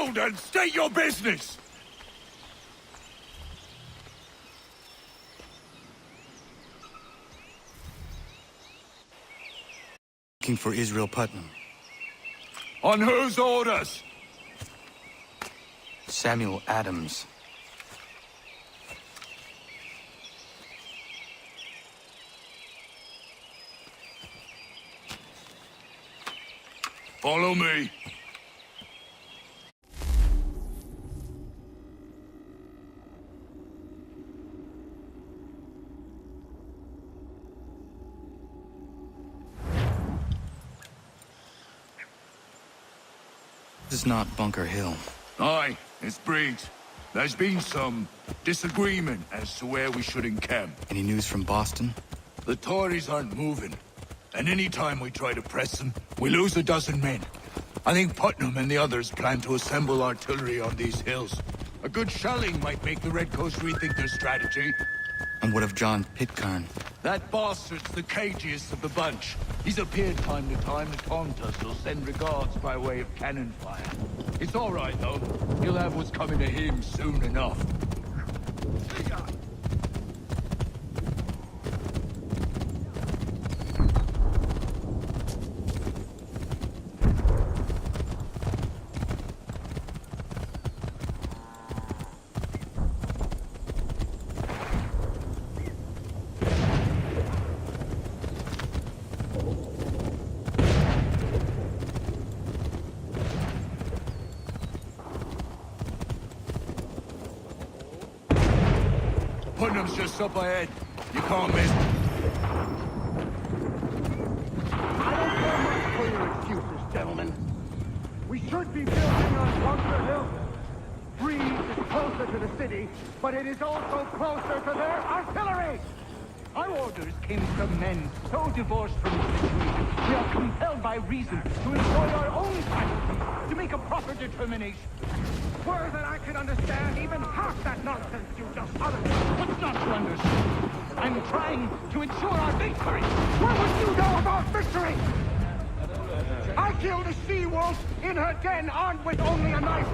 shield and state your business! Looking for Israel Putnam. On whose orders? Samuel Adams. Follow me. This is not Bunker Hill. Aye, it's Briggs. There's been some disagreement as to where we should encamp. Any news from Boston? The Tories aren't moving, and any time we try to press them, we lose a dozen men. I think Putnam and the others plan to assemble artillery on these hills. A good shelling might make the Redcoats rethink their strategy. And what of John Pitcairn? That bastard's the cagiest of the bunch. He's appeared time to time to taunt us or send regards by way of cannon fire. It's all right, though. He'll have what's coming to him soon enough. Putnam's just up ahead. You can't miss. I don't care much for your excuses, gentlemen. We should be building on Bunker Hill. Breeze is closer to the city, but it is also closer to their artillery. Our orders came from men so divorced from the situation, we are compelled by reason to employ our own faculties to make a proper determination. Were that I could understand even half that nonsense you just uttered. What's not to understand? I'm trying to ensure our victory. What would you know about victory? I killed a she-wolf in her den armed with only a knife.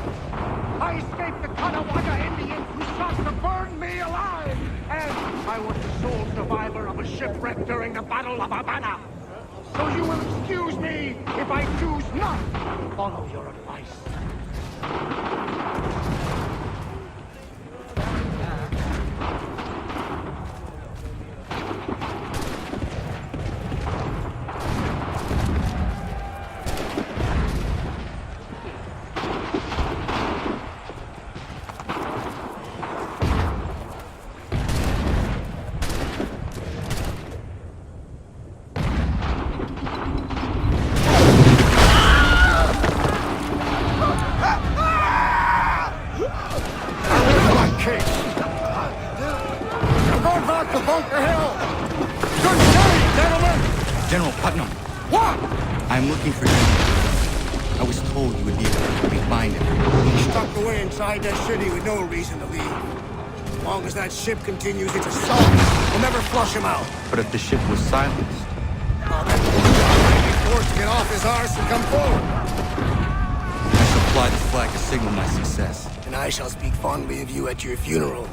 I escaped the Kanawada Indians who sought to burn me alive. And I was the sole survivor of a shipwreck during the Battle of Havana. So you will excuse me if I choose not to follow your advice. General Putnam! What? I'm looking for you. I was told you would be able to help me find him. He's stuck away inside that city with no reason to leave. As long as that ship continues its assault, we'll never flush him out. But if the ship was silenced... Oh, that might be forced to get off his arse and come forward. I shall fly the flag to signal my success. And I shall speak fondly of you at your funeral.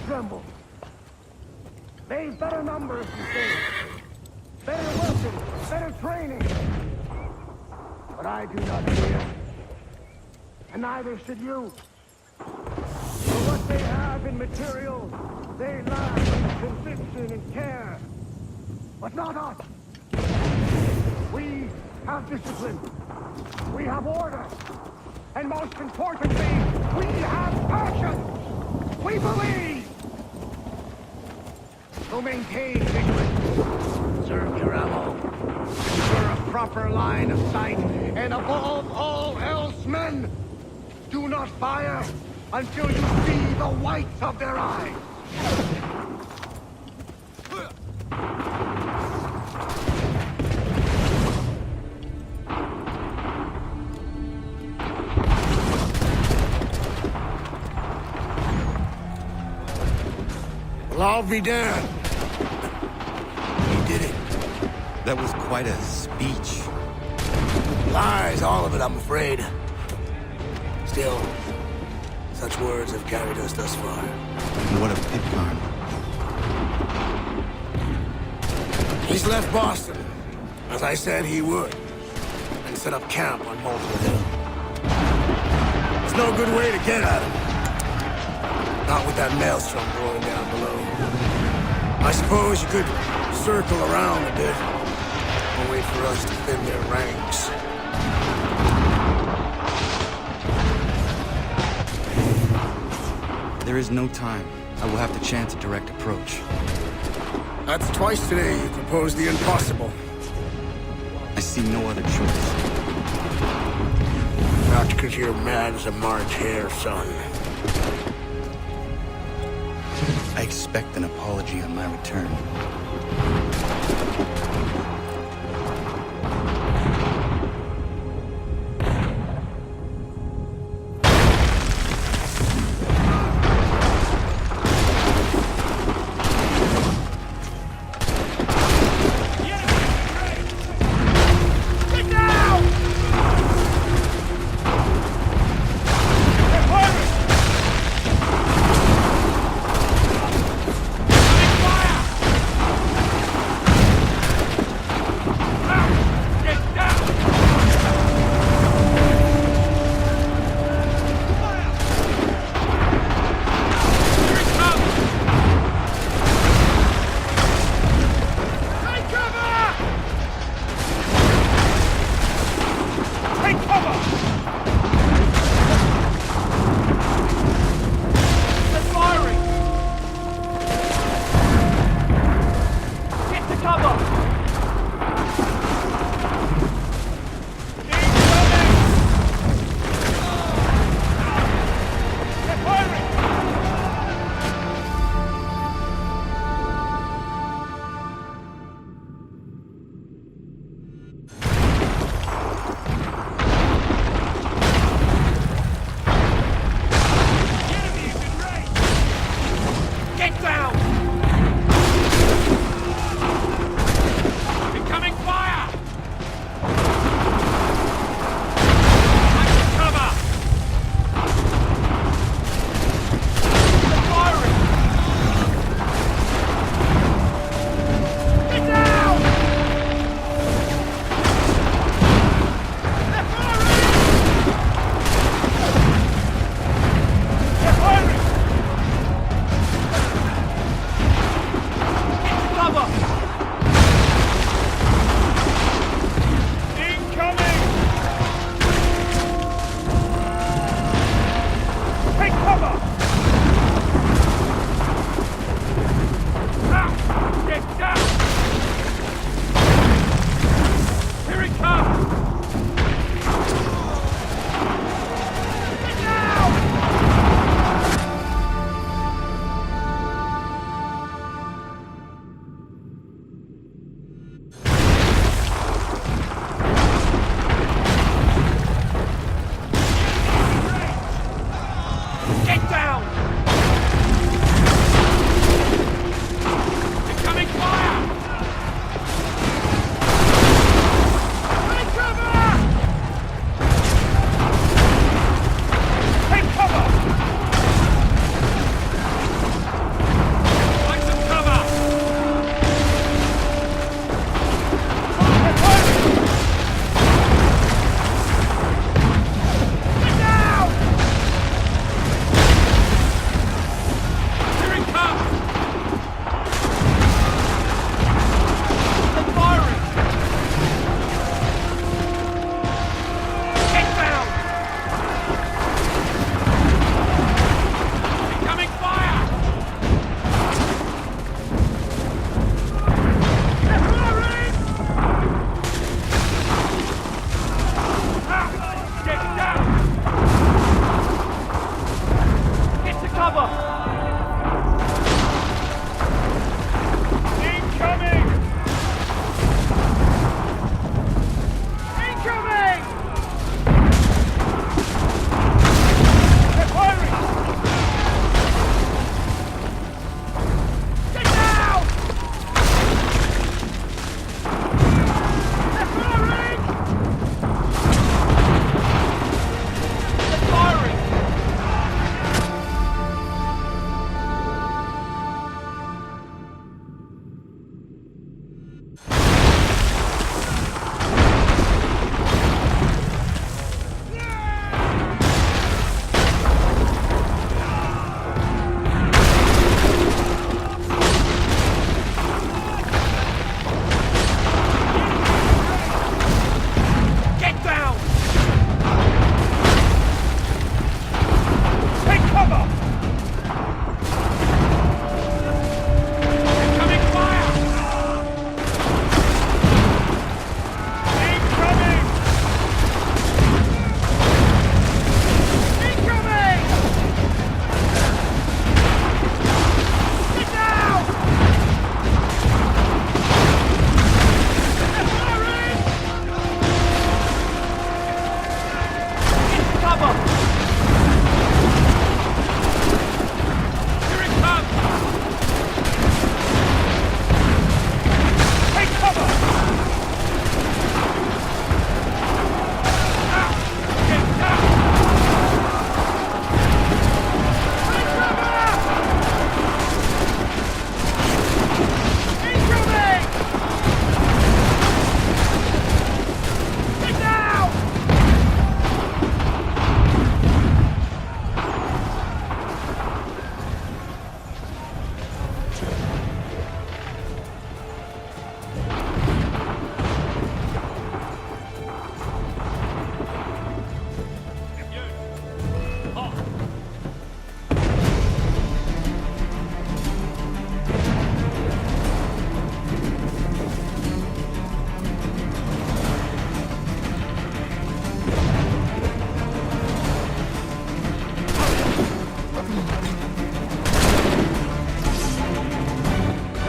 Tremble. They've better numbers to say, better weapons, better training. But I do not fear, and neither should you. For what they have in material, they lack in conviction and care. But not us. We have discipline. We have order. And most importantly, we have passion. We believe. So maintain vigilance, serve your ammo, ensure a proper line of sight, and above all else, men, do not fire until you see the whites of their eyes. Well, I'll be damned. He did it. That was quite a speech. Lies, all of it, I'm afraid. Still, such words have carried us thus far. And what of Pitcairn? He's left Boston, as I said he would, and set up camp on Multiple Hill. There's no good way to get at him. Not with that maelstrom rolling down below. I suppose you could circle around a bit and wait for us to thin their ranks. There is no time. I will have to chance a direct approach. That's twice today you proposed the impossible. I see no other choice. Not because you're mad as a March hare, son. I expect an apology on my return.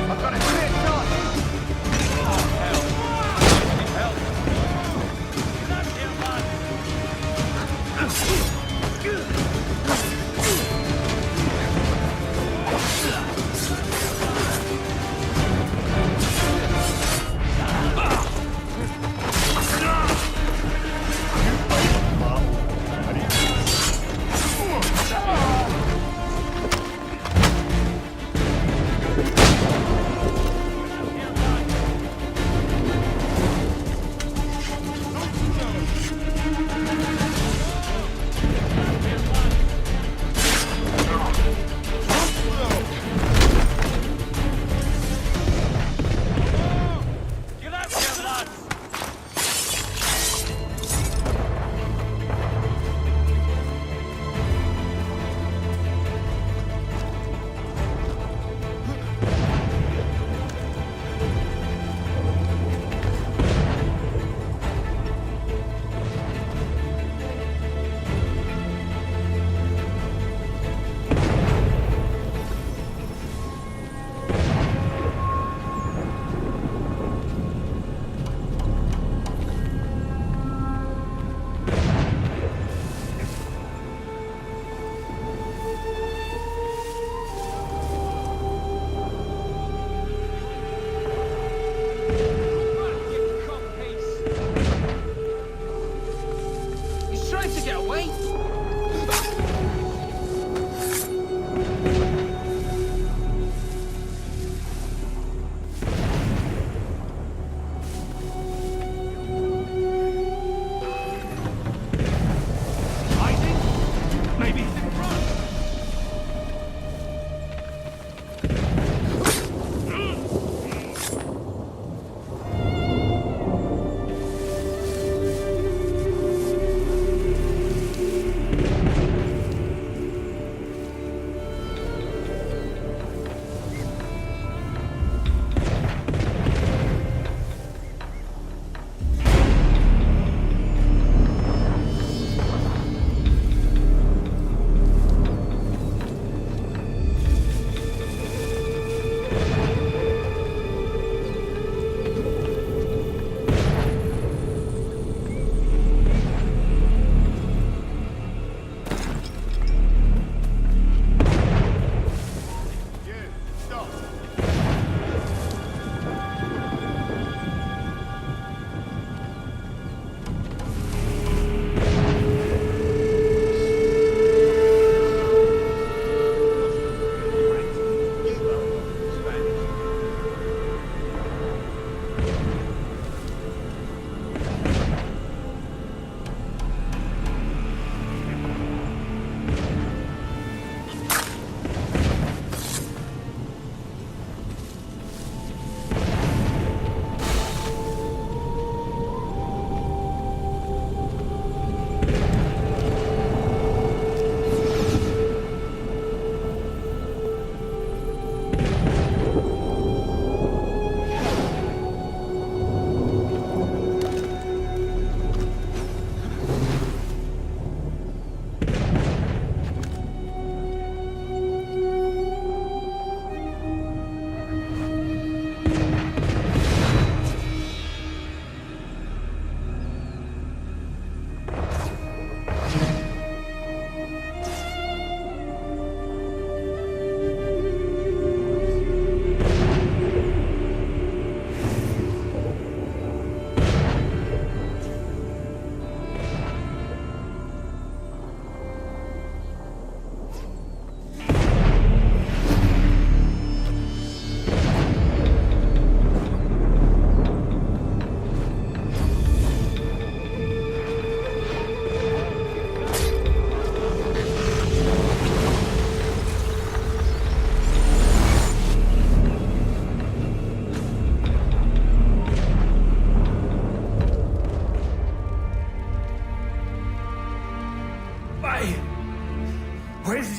I've got a clear shot!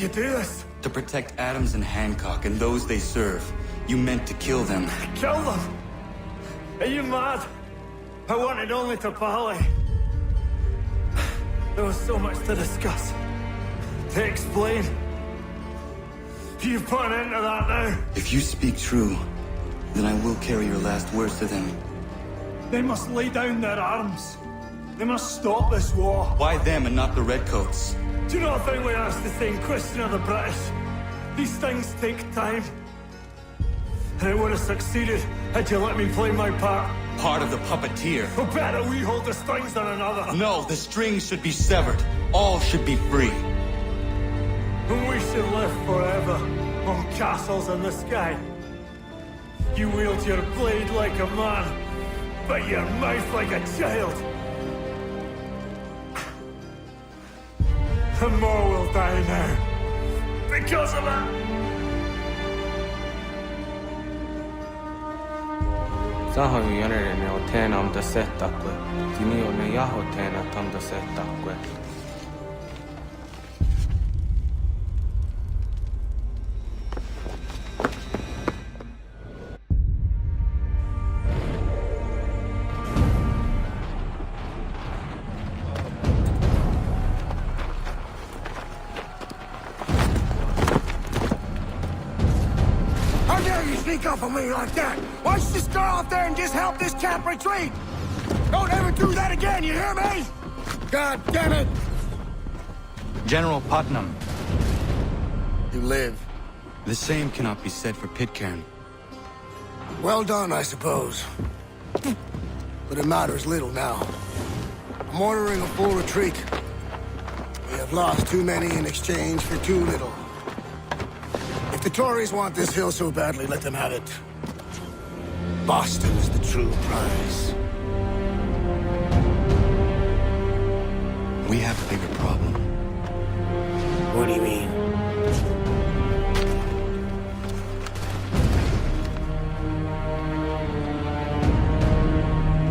you do this? To protect Adams and Hancock and those they serve. You meant to kill them. Kill them? Are you mad? I wanted only to parley. There was so much to discuss, to explain. You've put an end to that now. If you speak true, then I will carry your last words to them. They must lay down their arms. They must stop this war. Why them and not the Redcoats? Do you not think we asked the same question of the British? These things take time. And it would have succeeded had you let me play my part. Part of the puppeteer. Oh, better we hold the strings than another. No, the strings should be severed. All should be free. And we should live forever on castles in the sky. You wield your blade like a man, but your mouth like a child. And more will die now. Because of it. ザハンやれれねおてなむだせったく。君をねやほてなたむだせったく。How dare you sneak up on me like that? Why don't you just go out there and just help this camp retreat? Don't ever do that again, you hear me? God damn it! General Putnam. You live. The same cannot be said for Pitcairn. Well done, I suppose. But it matters little now. I'm ordering a full retreat. We have lost too many in exchange for too little. If the Tories want this hill so badly, let them have it. Boston is the true prize. We have a bigger problem. What do you mean?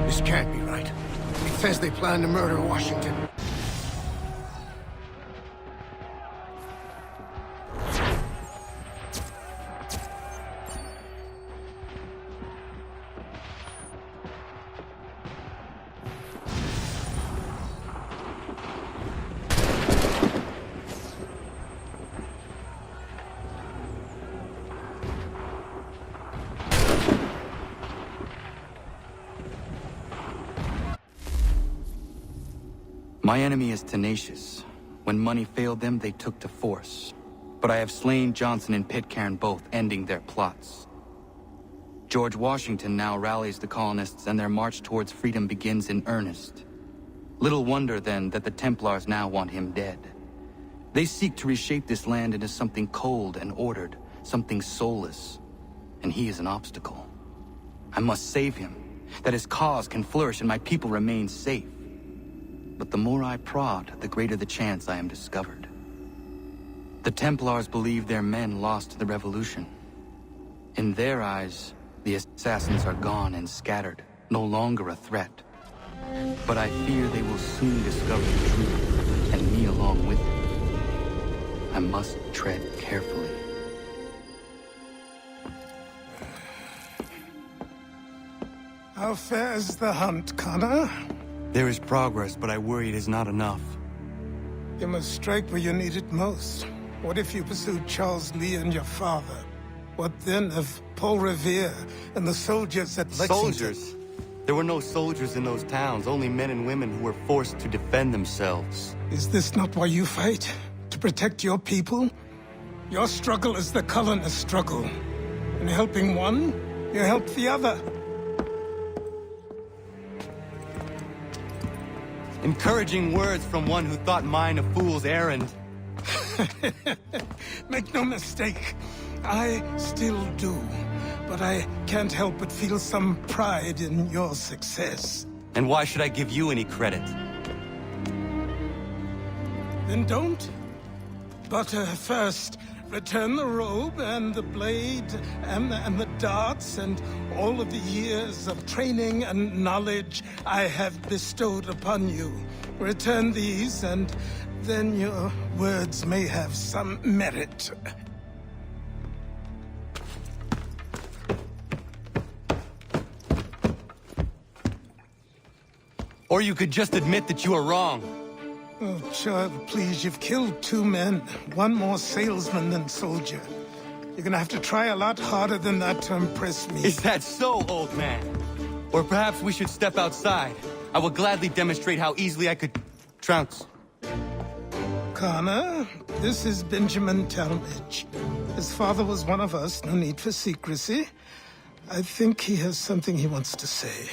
This can't be right. It says they plan to murder Washington. My enemy is tenacious. When money failed them, they took to force. But I have slain Johnson and Pitcairn both, ending their plots. George Washington now rallies the colonists and their march towards freedom begins in earnest. Little wonder, then, that the Templars now want him dead. They seek to reshape this land into something cold and ordered, something soulless. And he is an obstacle. I must save him, that his cause can flourish and my people remain safe. But the more I prod, the greater the chance I am discovered. The Templars believe their men lost the revolution. In their eyes, the assassins are gone and scattered, no longer a threat. But I fear they will soon discover the truth, and me along with it. I must tread carefully. How fares the hunt, Connor? There is progress, but I worry it is not enough. You must strike where you need it most. What if you pursued Charles Lee and your father? What then of Paul Revere and the soldiers at Lexington? Soldiers? There were no soldiers in those towns, only men and women who were forced to defend themselves. Is this not why you fight? To protect your people? Your struggle is the colonists' struggle. In helping one, you help the other. Encouraging words from one who thought mine a fool's errand. Make no mistake, I still do. But I can't help but feel some pride in your success. And why should I give you any credit? Then don't. But first, return the robe and the blade and the darts and all of the years of training and knowledge I have bestowed upon you. Return these, and then your words may have some merit. Or you could just admit that you are wrong. Oh, child, please, you've killed 2 men. One more salesman than soldier. You're gonna have to try a lot harder than that to impress me. Is that so, old man? Or perhaps we should step outside. I will gladly demonstrate how easily I could trounce. Connor, this is Benjamin Talmadge. His father was one of us, no need for secrecy. I think he has something he wants to say.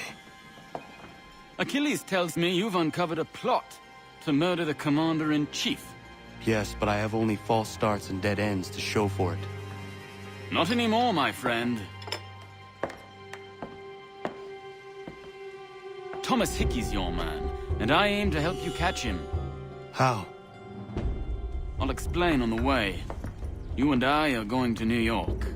Achilles tells me you've uncovered a plot to murder the commander-in-chief. Yes, but I have only false starts and dead ends to show for it. Not anymore, my friend. Thomas Hickey's your man, and I aim to help you catch him. How? I'll explain on the way. You and I are going to New York.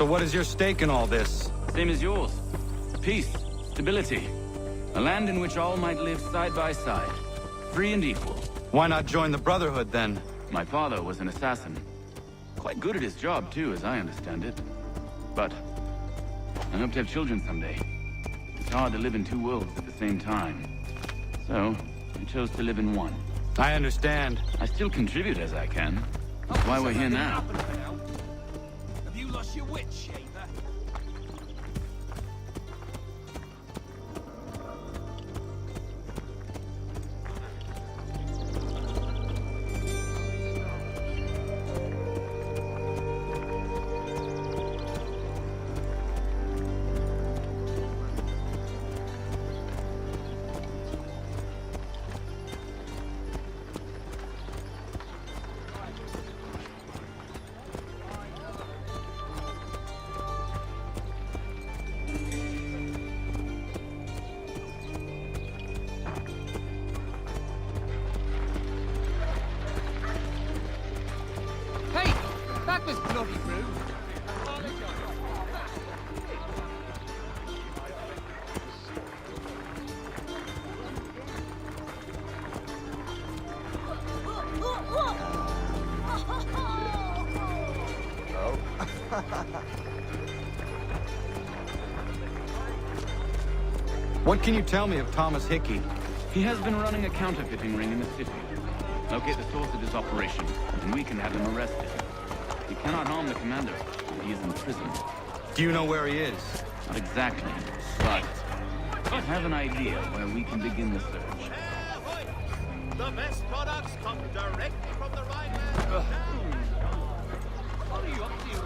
So what is your stake in all this? Same as yours. Peace, stability. A land in which all might live side by side, free and equal. Why not join the Brotherhood, then? My father was an assassin. Quite good at his job, too, as I understand it. But I hope to have children someday. It's hard to live in two worlds at the same time. So, I chose to live in one. I understand. I still contribute as I can. That's why we're here now. Have you lost your wits, Shaver? That was bloody rude. What can you tell me of Thomas Hickey? He has been running a counterfeiting ring in the city. Locate the source of his operation, and we can have him arrested. He cannot harm the commander. He is in prison. Do you know where he is? Not exactly, but I have an idea where we can begin the search. The best products come directly from the Rhineland. What are you up to?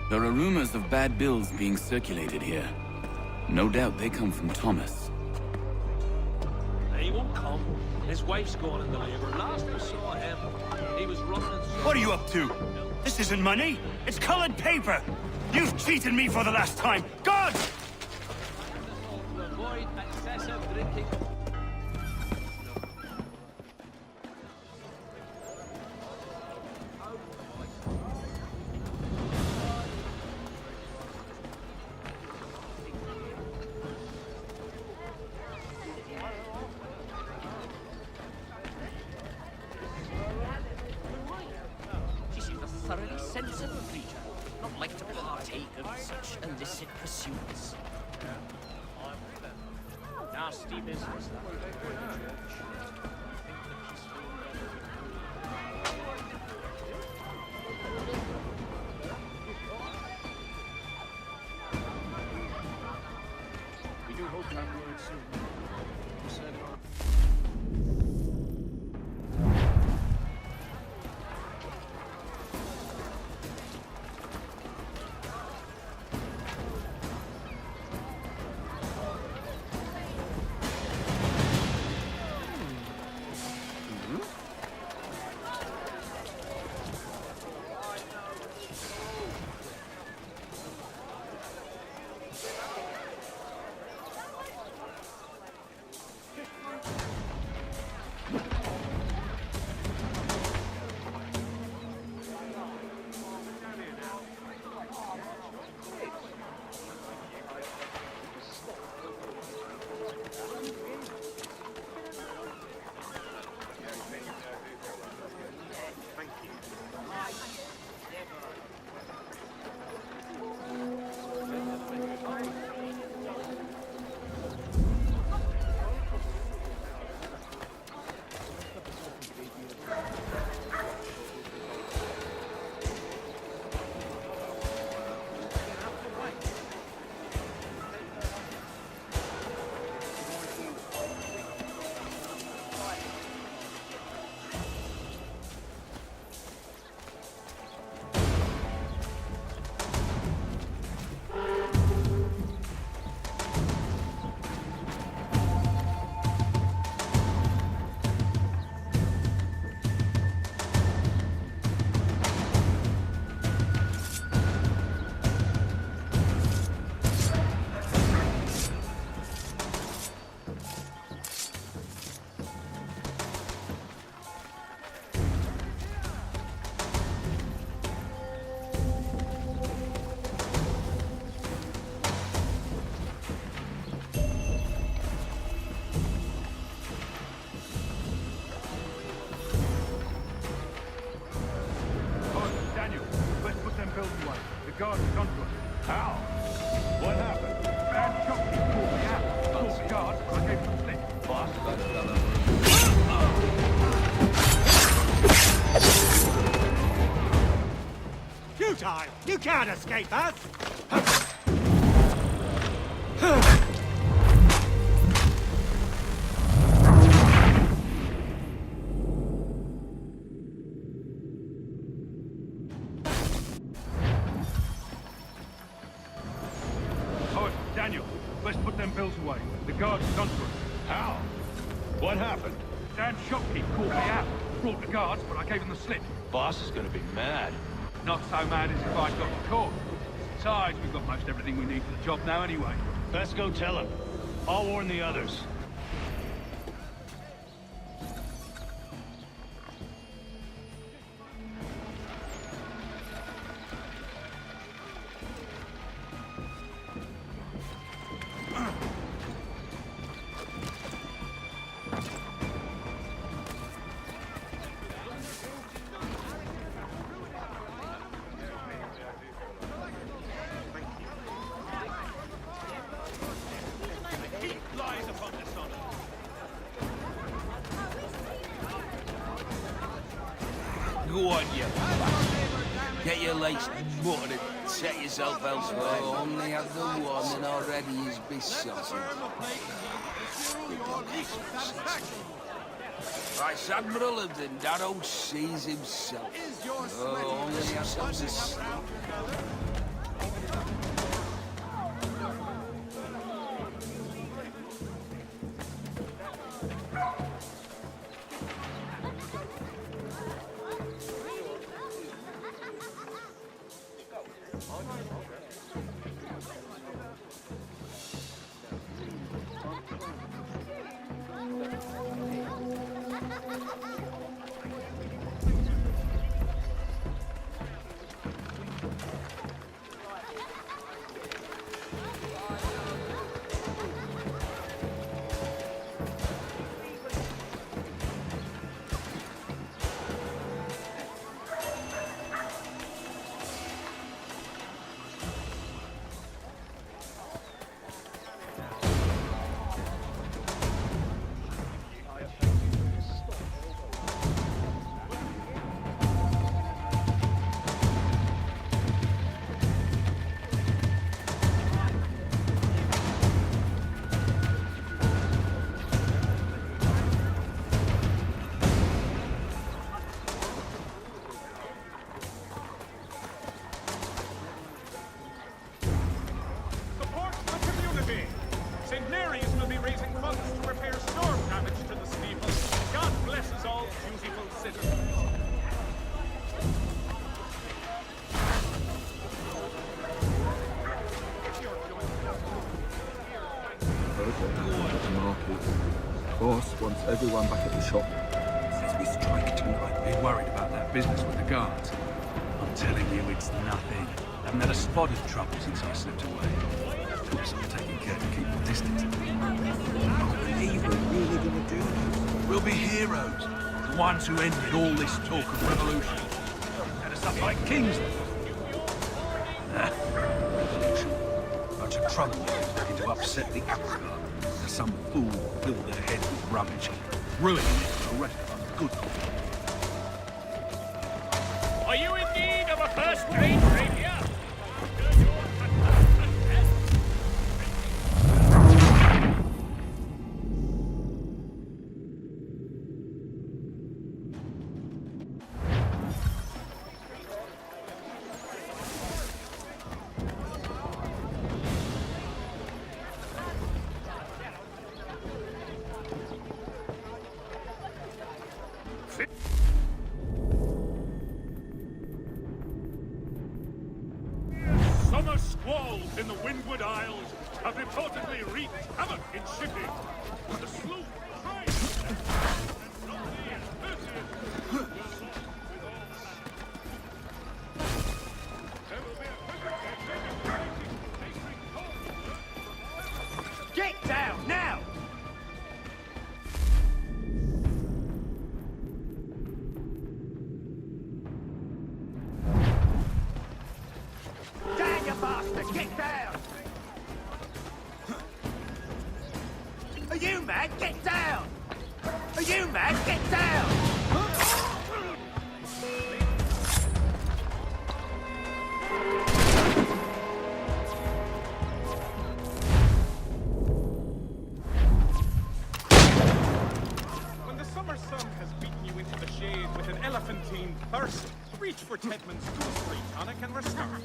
There are rumors of bad bills being circulated here. No doubt they come from Thomas. He won't come. His wife's gone in the labor. Last we saw him, he was running and... What are you up to? This isn't money. It's colored paper. You've cheated me for the last time. God! To avoid excessive drinking. She seems a thoroughly sensible creature, not like to partake of such illicit pursuits. Nasty business, we do hope to have word soon. guards have gone to us. How? What happened? Bad shopkeep pulled me out. Told the guards, but I gave them a slip. Boss? Futile! You can't escape us! Oh, Daniel, let's put them bills away. The guards have gone to us. How? What happened? Dan's shopkeep called me out. Brought the guards, but I gave him the slip. Boss is gonna be mad. Not so mad as if I'd got caught. Besides, we've got most everything we need for the job now anyway. Best go tell him. I'll warn the others. Go on, you. Get your legs muttered and set yourself elsewhere. Only have the one and already is besotted. Vice Admiral of the Narrow Seas himself. Only ourselves a sleep. Boss wants everyone back at the shop. Says we strike tonight. Be worried about that business with the guards. I'm telling you, it's nothing. Haven't had a spot of trouble since I slipped away. Of course, I'm taking care to keep the distance. I can't believe we're really gonna do this. We'll be heroes. The ones who ended all this talk of revolution. Set us up like kings. Revolution. Bunch of troublemakers looking to upset the apple cart. Some fool fill their head with rubbish, ruining it for the rest of us good. Are you in need of a first-rate rapier? Summer squalls in the Windward Isles have reportedly wreaked havoc in shipping. The sloop Get down, now! elephantine first. Reach for Tedman's gooseberry tonic and we're started.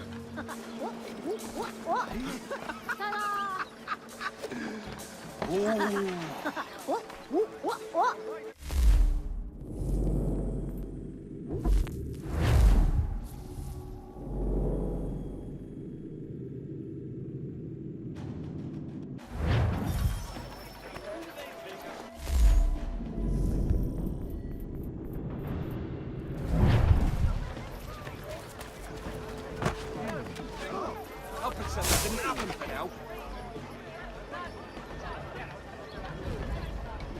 I'll pretend that didn't happen for now.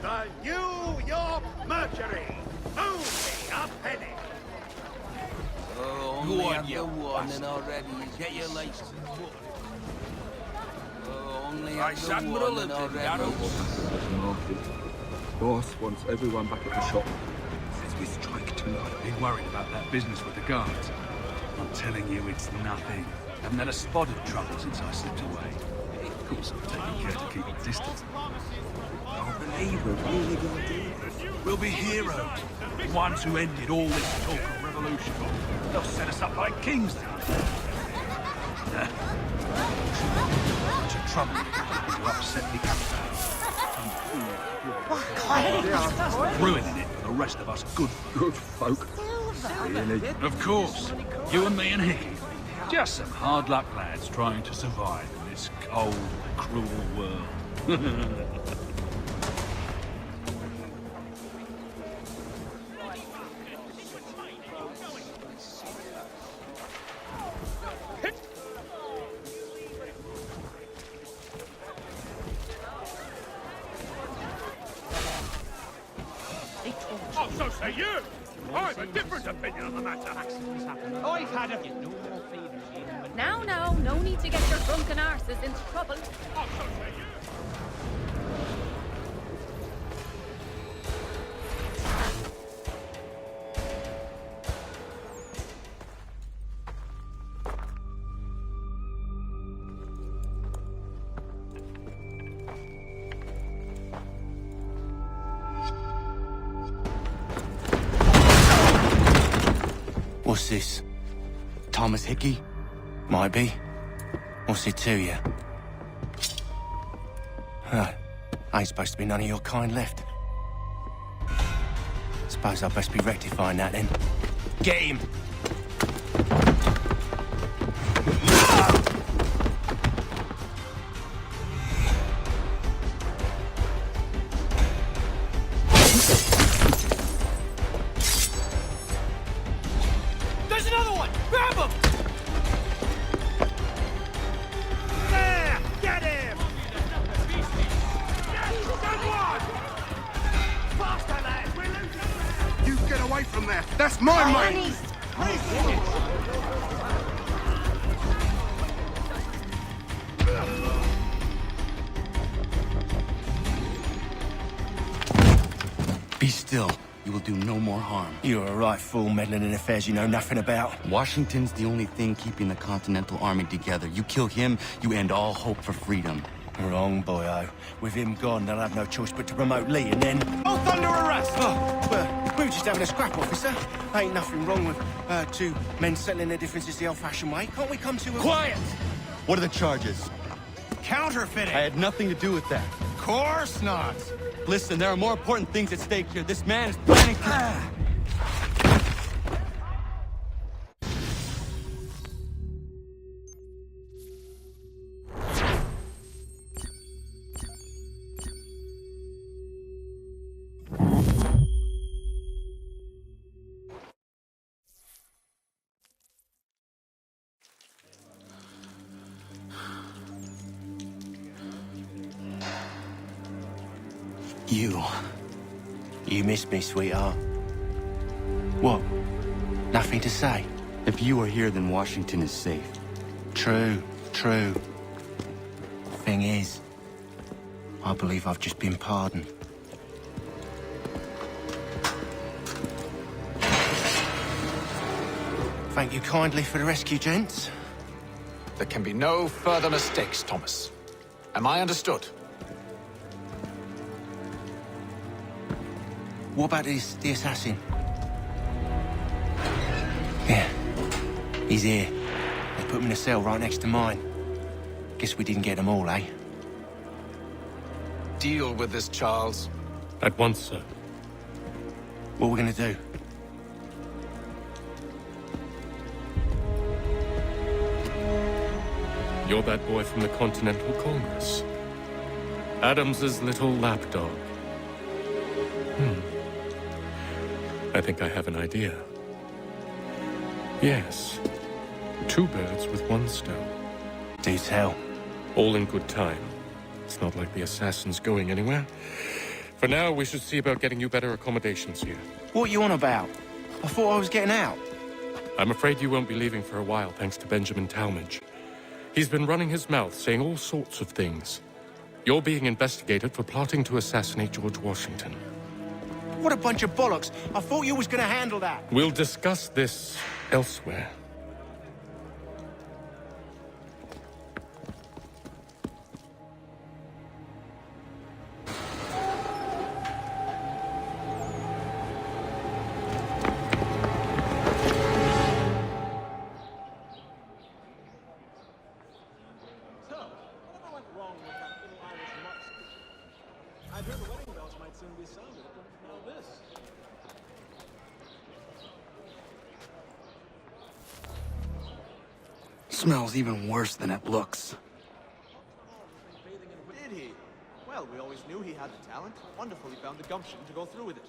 The New York Mercury! Only a penny! Oh, only after warning already. Get your license. Oh, only after warning already. Boss wants everyone back at the shop. Says we strike tonight. Been worried about that business with the guards. I'm telling you, it's nothing. Haven't had a spot of trouble since I slipped away. Of course, I'm taking care to keep a distance. I believe we're really gonna do this. We'll be heroes. The ones who ended all this talk of revolution. They'll set us up like kings now. Bunch of trouble to upset the appetite. Ruining it for the rest of us good folk. Really? Of course. You and me and Hickey. Just some hard luck lads trying to survive in this cold, cruel world. Oh, so say you! I have a different opinion on the matter. I've had a... Now, no need to get your drunken arses into trouble. Oh, so say you! What's this? Thomas Hickey? Might be. What's it to you? Ain't supposed to be none of your kind left. Suppose I'll best be rectifying that then. Get him! There's another one! Grab him! There! Get him! Faster, lad! We're losing! You get away from there! That's my money! Be still. You will do no more harm. You're a right fool meddling in affairs you know nothing about. Washington's the only thing keeping the Continental Army together. You kill him, you end all hope for freedom. Wrong, boyo. With him gone, they'll have no choice but to promote Lee and then... Both under arrest! Oh, well, we were just having a scrap, officer. Ain't nothing wrong with two men settling their differences the old-fashioned way. Can't we come to a... Quiet! What are the charges? Counterfeiting! I had nothing to do with that. Course not! Listen, there are more important things at stake here. This man is planning to... You missed me, sweetheart. What? Nothing to say? If you are here, then Washington is safe. True. Thing is, I believe I've just been pardoned. Thank you kindly for the rescue, gents. There can be no further mistakes, Thomas. Am I understood? What about the assassin? He's here. They put him in a cell right next to mine. Guess we didn't get them all, eh? Deal with this, Charles. At once, sir. What we're gonna do? You're that boy from the Continental Congress. Adams's little lapdog. I think I have an idea. Yes. 2 birds with 1 stone. Do tell. All in good time. It's not like the assassin's going anywhere. For now, we should see about getting you better accommodations here. What you on about? I thought I was getting out. I'm afraid you won't be leaving for a while, thanks to Benjamin Talmadge. He's been running his mouth, saying all sorts of things. You're being investigated for plotting to assassinate George Washington. What a bunch of bollocks. I thought you was gonna handle that. We'll discuss this elsewhere. Smells even worse than it looks. Did he? Well, we always knew he had the talent. Wonderful he found the gumption to go through with it.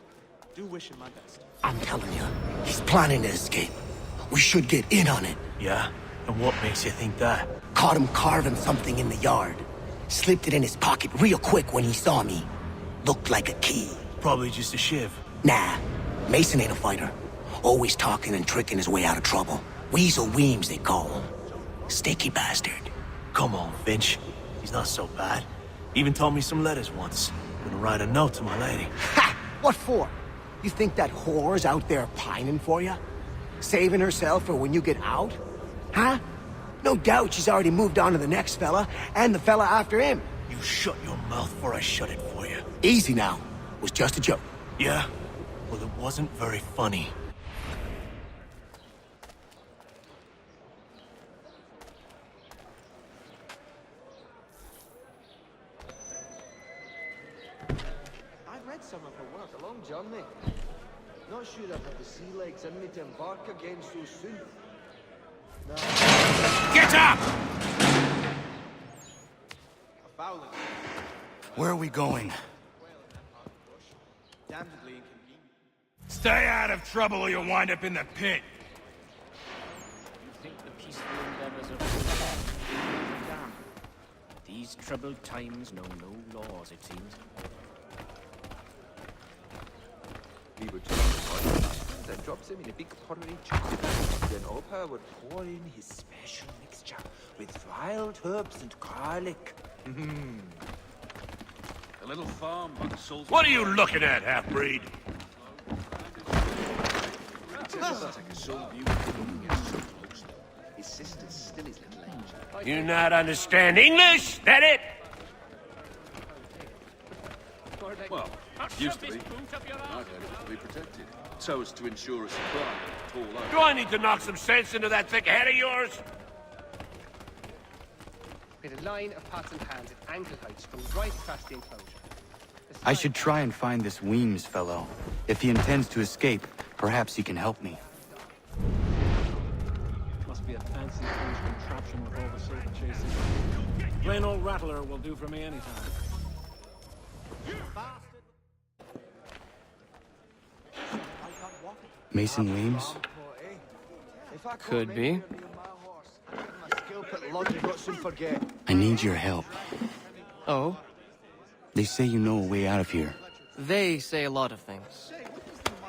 Do wish him my best. I'm telling you, he's planning to escape. We should get in on it. Yeah? And what makes you think that? Caught him carving something in the yard. Slipped it in his pocket real quick when he saw me. Looked like a key. Probably just a shiv. Nah, Mason ain't a fighter. Always talking and tricking his way out of trouble. Weasel Weems, they call him. Sticky bastard. Come on, Finch. He's not so bad. Even told me some letters once. Gonna write a note to my lady. Ha! What for? You think that whore's out there pining for you? Saving herself for when you get out? Huh? No doubt she's already moved on to the next fella, and the fella after him. You shut your mouth before I shut it for you. Easy now. It was just a joke. Yeah? Well, it wasn't very funny. I've read some of her work, a long journey. Not sure I've had the sea legs in me to embark again so soon. No. Get up! Where are we going? Damnably inconvenient. Stay out of trouble or you'll wind up in the pit. You think the peaceful endeavors of the dam. These troubled times know no laws, it seems. We were just then drops him in a big porridge. Then Opa would pour in his special mixture with wild herbs and garlic. A little farm by the salt. What are you looking at, half-breed? His sister's still his little angel. You not understand English? That it? Well, used to be. I've had it to be protected, so as to ensure a supply of tall oak. Do I need to knock some sense into that thick head of yours? With a line of pots and pans at ankle height strung right across the enclosure. I should try and find this Weems fellow. If he intends to escape, perhaps he can help me. Must be a fancy French contraption with all the silver chasing. Plain old rattler will do for me anytime. Mason Weems? Could be. I need your help. Oh? They say you know a way out of here. They say a lot of things.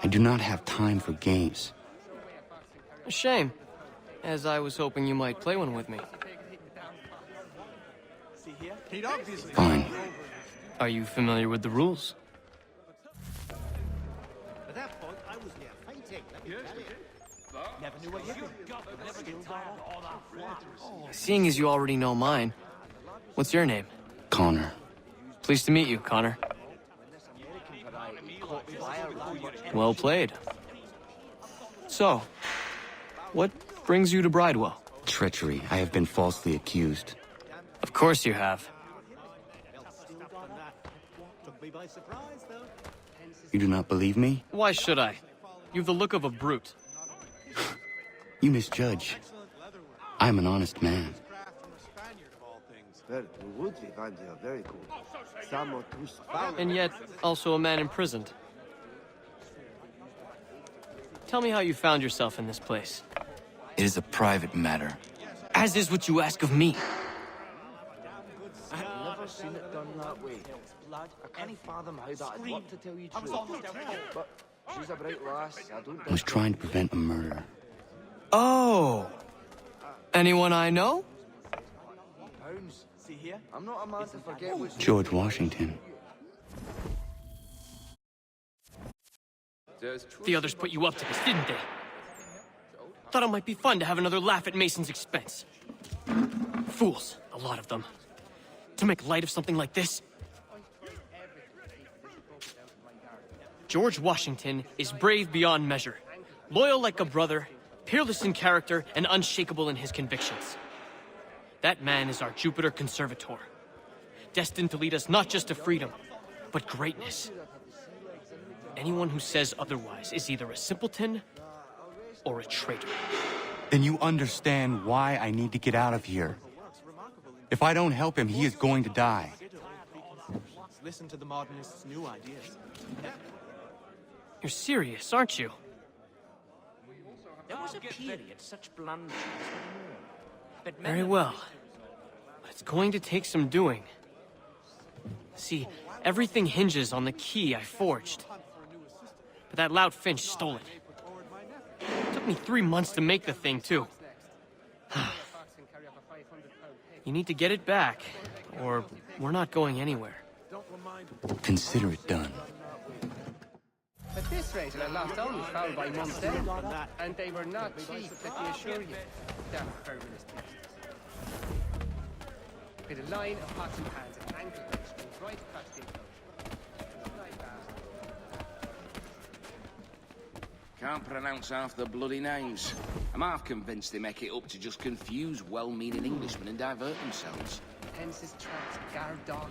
I do not have time for games. A shame, as I was hoping you might play one with me. Fine. Are you familiar with the rules? At that point, I was near fainting, let me tell you. Never knew what you could. Seeing as you already know mine, what's your name? Connor. Pleased to meet you, Connor. Well played. So, what brings you to Bridewell? Treachery. I have been falsely accused. Of course you have. You do not believe me? Why should I? You've the look of a brute. You misjudge. I'm an honest man. And yet, also a man imprisoned. Tell me how you found yourself in this place. It is a private matter. As is what you ask of me. I've never seen it done that way. I can't fathom how that'd work, to tell you the truth. But she's a bright lass. I was trying to prevent a murder. Oh! Anyone I know? See here? I'm not a man to forget which... George Washington. The others put you up to this, didn't they? Thought it might be fun to have another laugh at Mason's expense. Fools, a lot of them. To make light of something like this. George Washington is brave beyond measure, loyal like a brother, peerless in character, and unshakable in his convictions. That man is our Jupiter Conservator, destined to lead us not just to freedom, but greatness. Anyone who says otherwise is either a simpleton or a traitor. Then you understand why I need to get out of here. If I don't help him, he is going to die. Listen to the modernists' new ideas. You're serious, aren't you? There was a period such blunders. Very well. But it's going to take some doing. See, everything hinges on the key I forged. But that lout Finch stole it. It took me 3 months to make the thing, too. You need to get it back, or we're not going anywhere. Consider it done. At this rate, I lost only foul by month's end, and they were not cheap, let me assure you. Damn permanent with a line of pots and pans and ankle strings right across the enclosure. Can't pronounce half the bloody names. I'm half convinced they make it up to just confuse well-meaning Englishmen and divert themselves. Pence's traps, guard dog,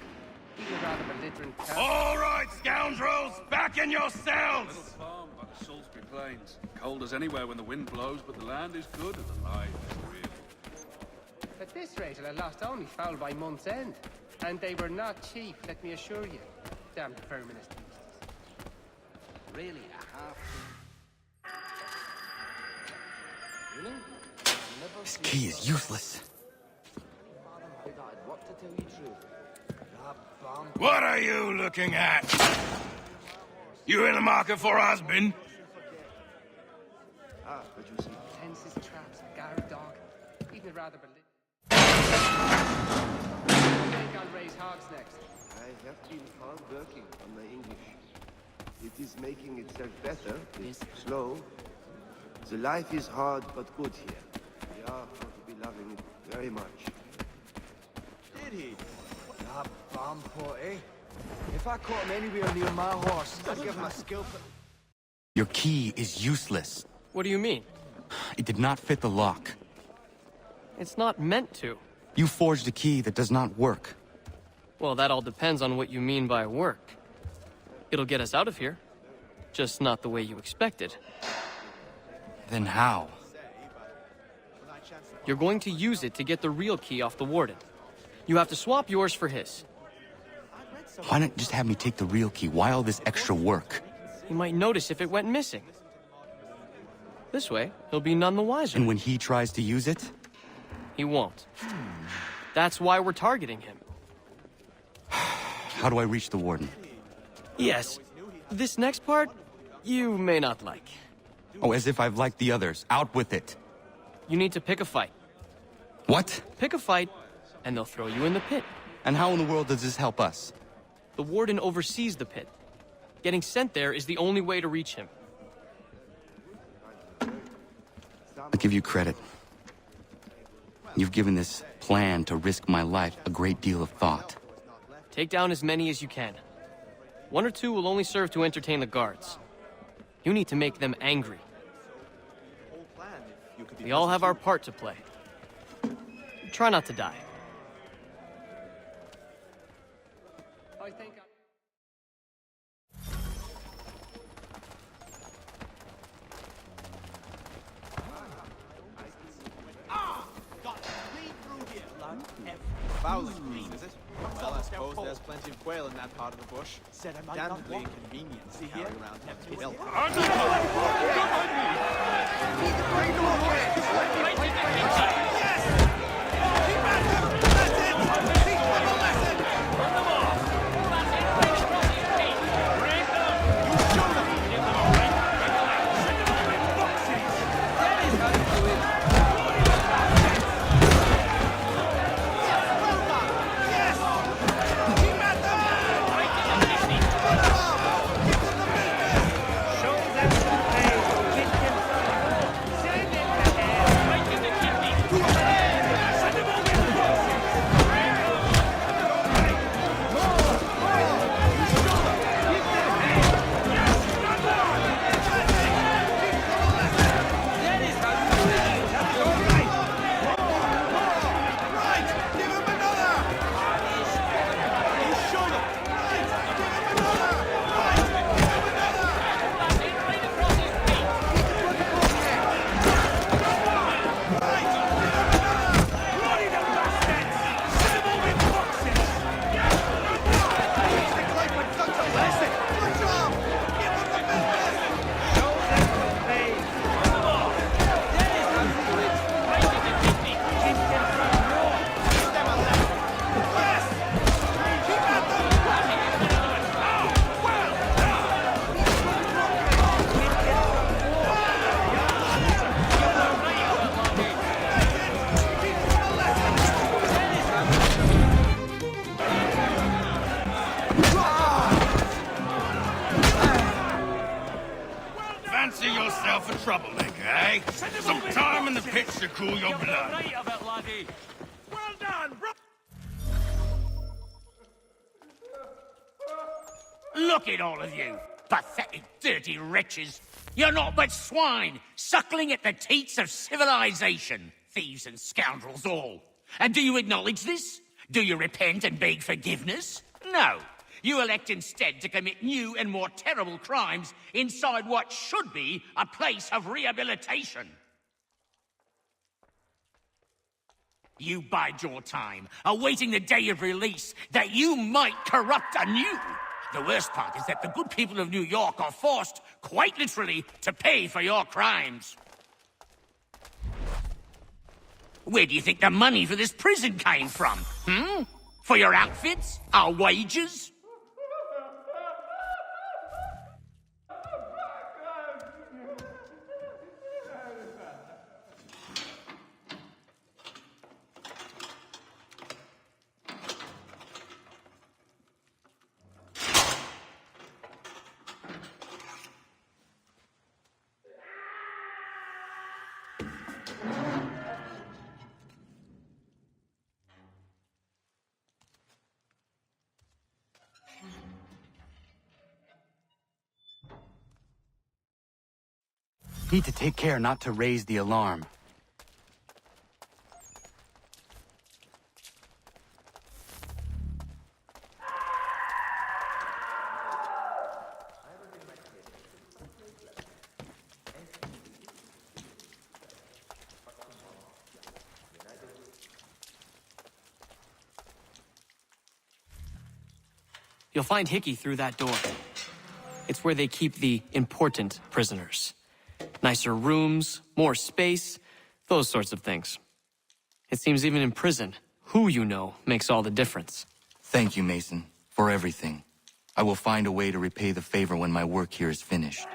even rather belligerent cat. All right, scoundrels, back in your cells! Little farm by the Salisbury Plains. Cold as anywhere when the wind blows, but the land is good and the life is real. At this rate, I lost only foul by month's end, and they were not cheap, let me assure you. Damn feminist beasts. Really, a half... Really? This key is useless. What are you looking at? You in the market for a husband? But you see... Pence's traps, guard dog, even rather belligerent. I'll raise hogs next. I have been hard working on my English. It is making itself better. It's slow. The life is hard but good here. We are going to be loving it very much. Did he? Ah, Bamport, eh? If I caught him anywhere near my horse, I'd give him a skill for... Your key is useless. What do you mean? It did not fit the lock. It's not meant to. You forged a key that does not work. Well, that all depends on what you mean by work. It'll get us out of here. Just not the way you expected. Then how? You're going to use it to get the real key off the warden. You have to swap yours for his. Why not just have me take the real key? Why all this extra work? He might notice if it went missing. This way, he'll be none the wiser. And when he tries to use it? He won't. That's why we're targeting him. How do I reach the warden? Yes. This next part, you may not like. Oh, as if I've liked the others. Out with it. You need to pick a fight. What? Pick a fight, and they'll throw you in the pit. And how in the world does this help us? The warden oversees the pit. Getting sent there is the only way to reach him. I'll give you credit. You've given this plan to risk my life a great deal of thought. Take down as many as you can. 1 or 2 will only serve to entertain the guards. You need to make them angry. We all have our part to play. Try not to die. I think Fowling piece, is it? Well, I suppose there's plenty of quail in that part of the bush. Damnably inconvenient to carry around empty milk. Fancy yourself a troublemaker, eh? Some time in the pits to cool your blood. Well done, Look at all of you, pathetic, dirty wretches. You're not but swine, suckling at the teats of civilization. Thieves and scoundrels all. And do you acknowledge this? Do you repent and beg forgiveness? No. You elect instead to commit new and more terrible crimes inside what should be a place of rehabilitation. You bide your time, awaiting the day of release, that you might corrupt anew. The worst part is that the good people of New York are forced, quite literally, to pay for your crimes. Where do you think the money for this prison came from? For your outfits? Our wages? Need to take care not to raise the alarm. You'll find Hickey through that door. It's where they keep the important prisoners. Nicer rooms, more space, those sorts of things. It seems even in prison, who you know makes all the difference. Thank you, Mason, for everything. I will find a way to repay the favor when my work here is finished.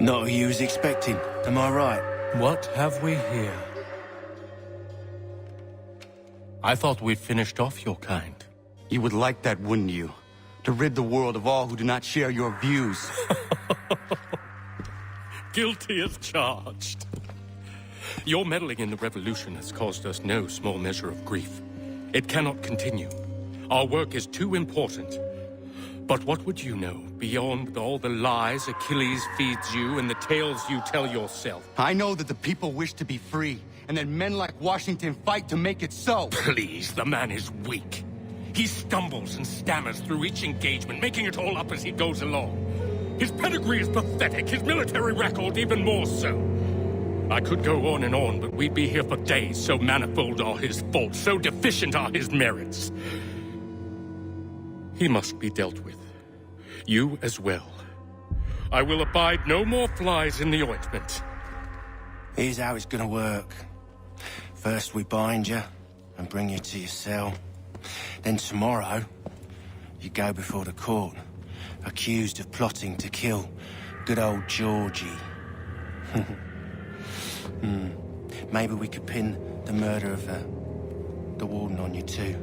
Not who you was expecting, am I right? What have we here? I thought we'd finished off your kind. You would like that, wouldn't you? To rid the world of all who do not share your views. Guilty as charged. Your meddling in the revolution has caused us no small measure of grief. It cannot continue. Our work is too important. But what would you know beyond all the lies Achilles feeds you and the tales you tell yourself? I know that the people wish to be free, and that men like Washington fight to make it so. Please, the man is weak. He stumbles and stammers through each engagement, making it all up as he goes along. His pedigree is pathetic, his military record even more so. I could go on and on, but we'd be here for days, so manifold are his faults, so deficient are his merits. He must be dealt with. You as well. I will abide no more flies in the ointment. Here's how it's gonna work. First we bind you and bring you to your cell. Then tomorrow, you go before the court, accused of plotting to kill good old Georgie. Maybe we could pin the murder of the warden on you too.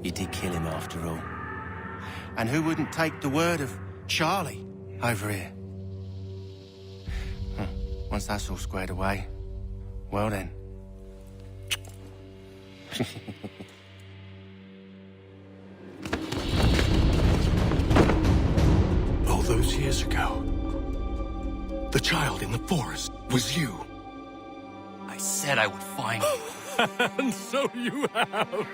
You did kill him after all. And who wouldn't take the word of Charlie over here? Once that's all squared away, well then. All those years ago, the child in the forest was you. I said I would find you. And so you have.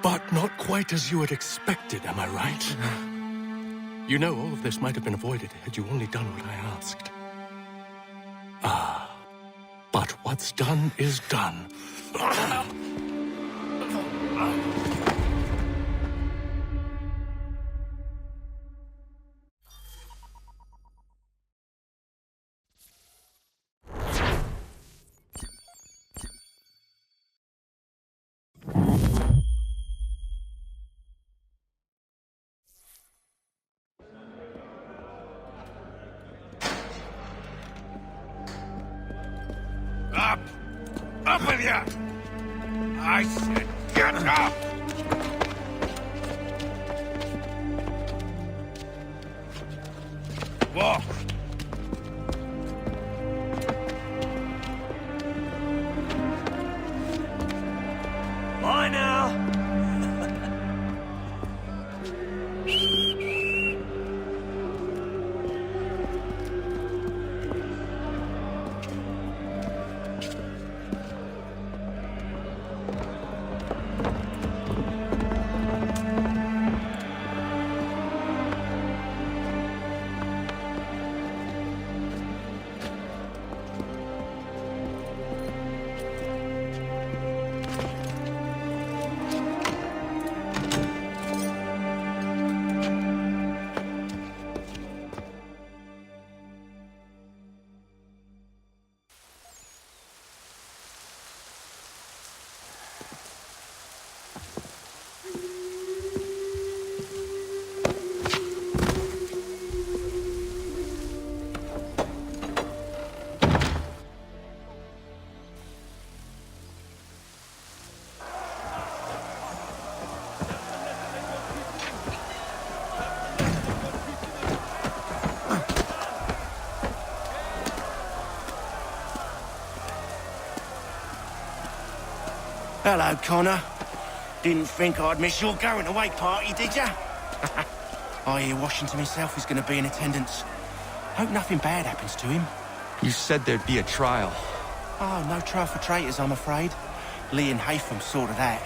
But not quite as you had expected, am I right? You know, all of this might have been avoided had you only done what I asked. But what's done is done. Up! Up with you! I said get up! Walk! Bye now! Hello, Connor. Didn't think I'd miss your going-away party, did ya? I hear Washington himself is going to be in attendance. Hope nothing bad happens to him. You said there'd be a trial. Oh, no trial for traitors, I'm afraid. Lee and Haytham sorted that.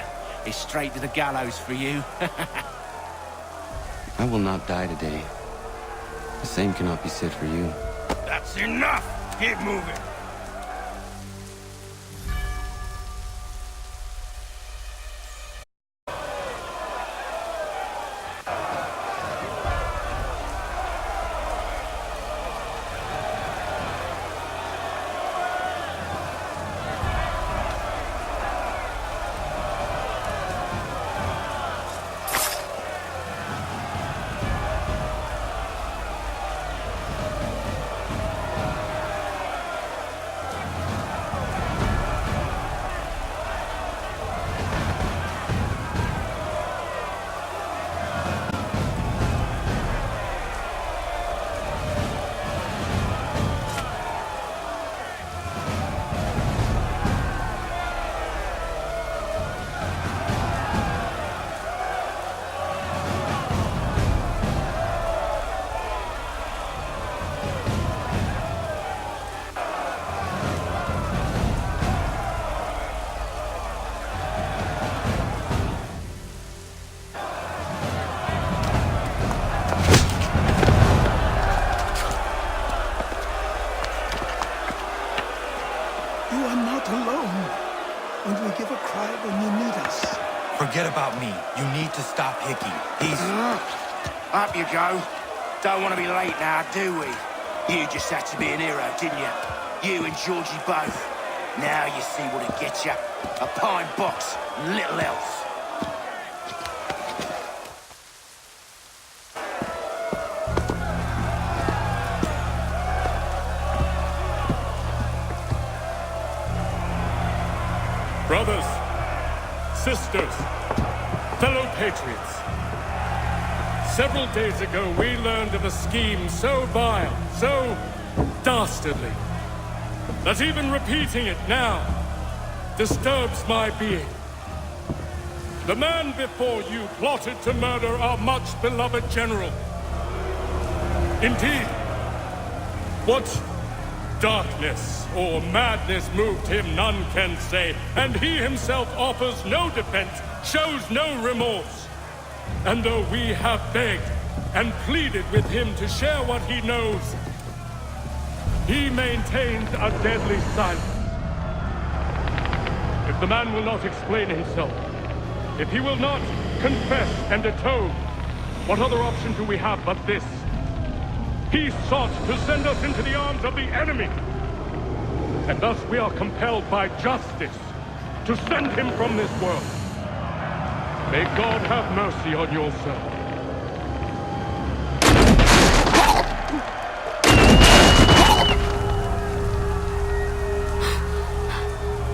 It's straight to the gallows for you. I will not die today. The same cannot be said for you. That's enough! Keep moving! You are not alone. Only give a cry when you need us. Forget about me. You need to stop Hickey. He's... Up you go. Don't want to be late now, do we? You just had to be an hero, didn't you? You and Georgie both. Now you see what it gets you. A pine box, and little else. Brothers, sisters, fellow patriots. Several days ago, we learned of a scheme so vile, so dastardly, that even repeating it now disturbs my being. The man before you plotted to murder our much-beloved general. Indeed, what darkness or madness moved him, none can say, and he himself offers no defense, shows no remorse. And though we have begged and pleaded with him to share what he knows, he maintains a deadly silence. If the man will not explain himself, if he will not confess and atone, what other option do we have but this? He sought to send us into the arms of the enemy. And thus we are compelled by justice to send him from this world. May God have mercy on your soul.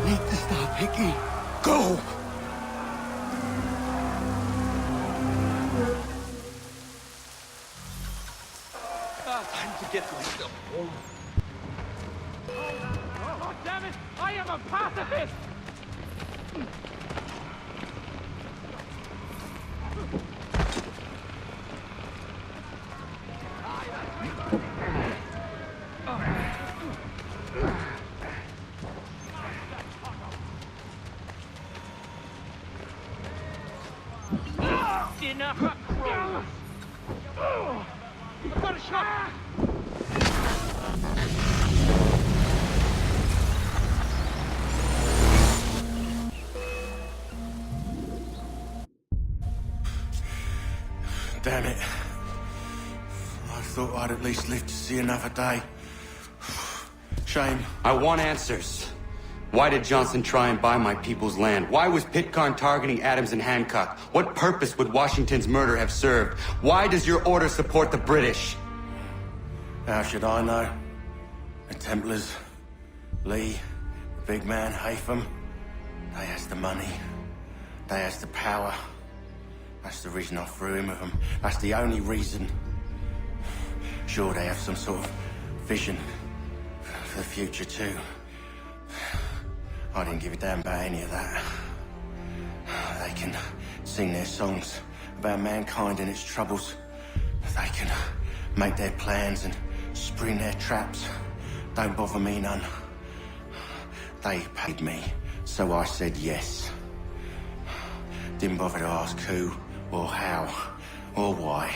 Need to stop, Hickey. Go! Time to get myself home. Oh, damn it! I am a pacifist! Dinner for crows. I've got a shot. Damn it. I thought I'd at least live to see another day. Shame. I want answers. Why did Johnson try and buy my people's land? Why was Pitcairn targeting Adams and Hancock? What purpose would Washington's murder have served? Why does your order support the British? How should I know? The Templars, Lee, the big man, Haytham, they has the money. They has the power. That's the reason I threw in with them. That's the only reason. Sure, they have some sort of vision for the future too. I didn't give a damn about any of that. They can sing their songs about mankind and its troubles. They can make their plans and spring their traps. Don't bother me none. They paid me, so I said yes. Didn't bother to ask who, or how, or why.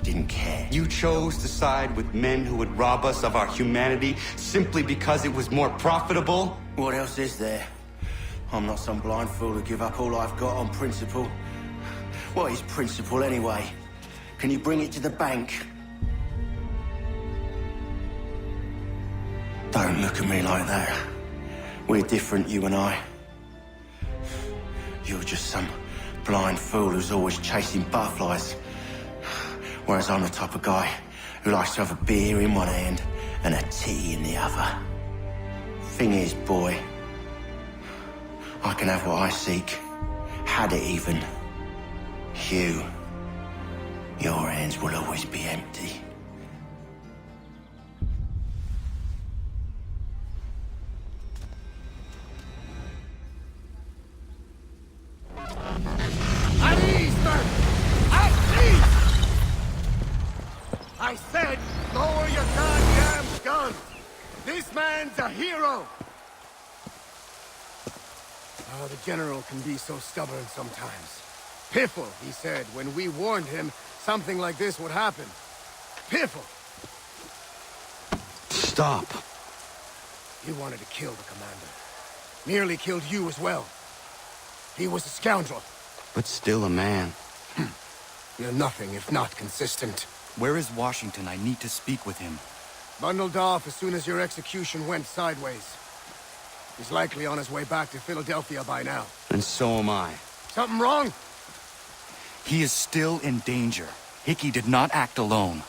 Didn't care. You chose to side with men who would rob us of our humanity simply because it was more profitable? What else is there? I'm not some blind fool to give up all I've got on principle. What is principle anyway? Can you bring it to the bank? Don't look at me like that. We're different, you and I. You're just some blind fool who's always chasing butterflies. Whereas I'm the type of guy who likes to have a beer in one hand and a tea in the other. Thing is, boy, I can have what I seek. Had it even. Your hands will always be empty. At ease, men! At ease! I said, lower your goddamn guns! This man's a hero! Oh, the General can be so stubborn sometimes. Piffle, he said, when we warned him something like this would happen. Piffle! Stop. You wanted to kill the commander. Nearly killed you as well. He was a scoundrel. But still a man. You're nothing if not consistent. Where is Washington? I need to speak with him. Bundled off as soon as your execution went sideways. He's likely on his way back to Philadelphia by now. And so am I. Something wrong? He is still in danger. Hickey did not act alone.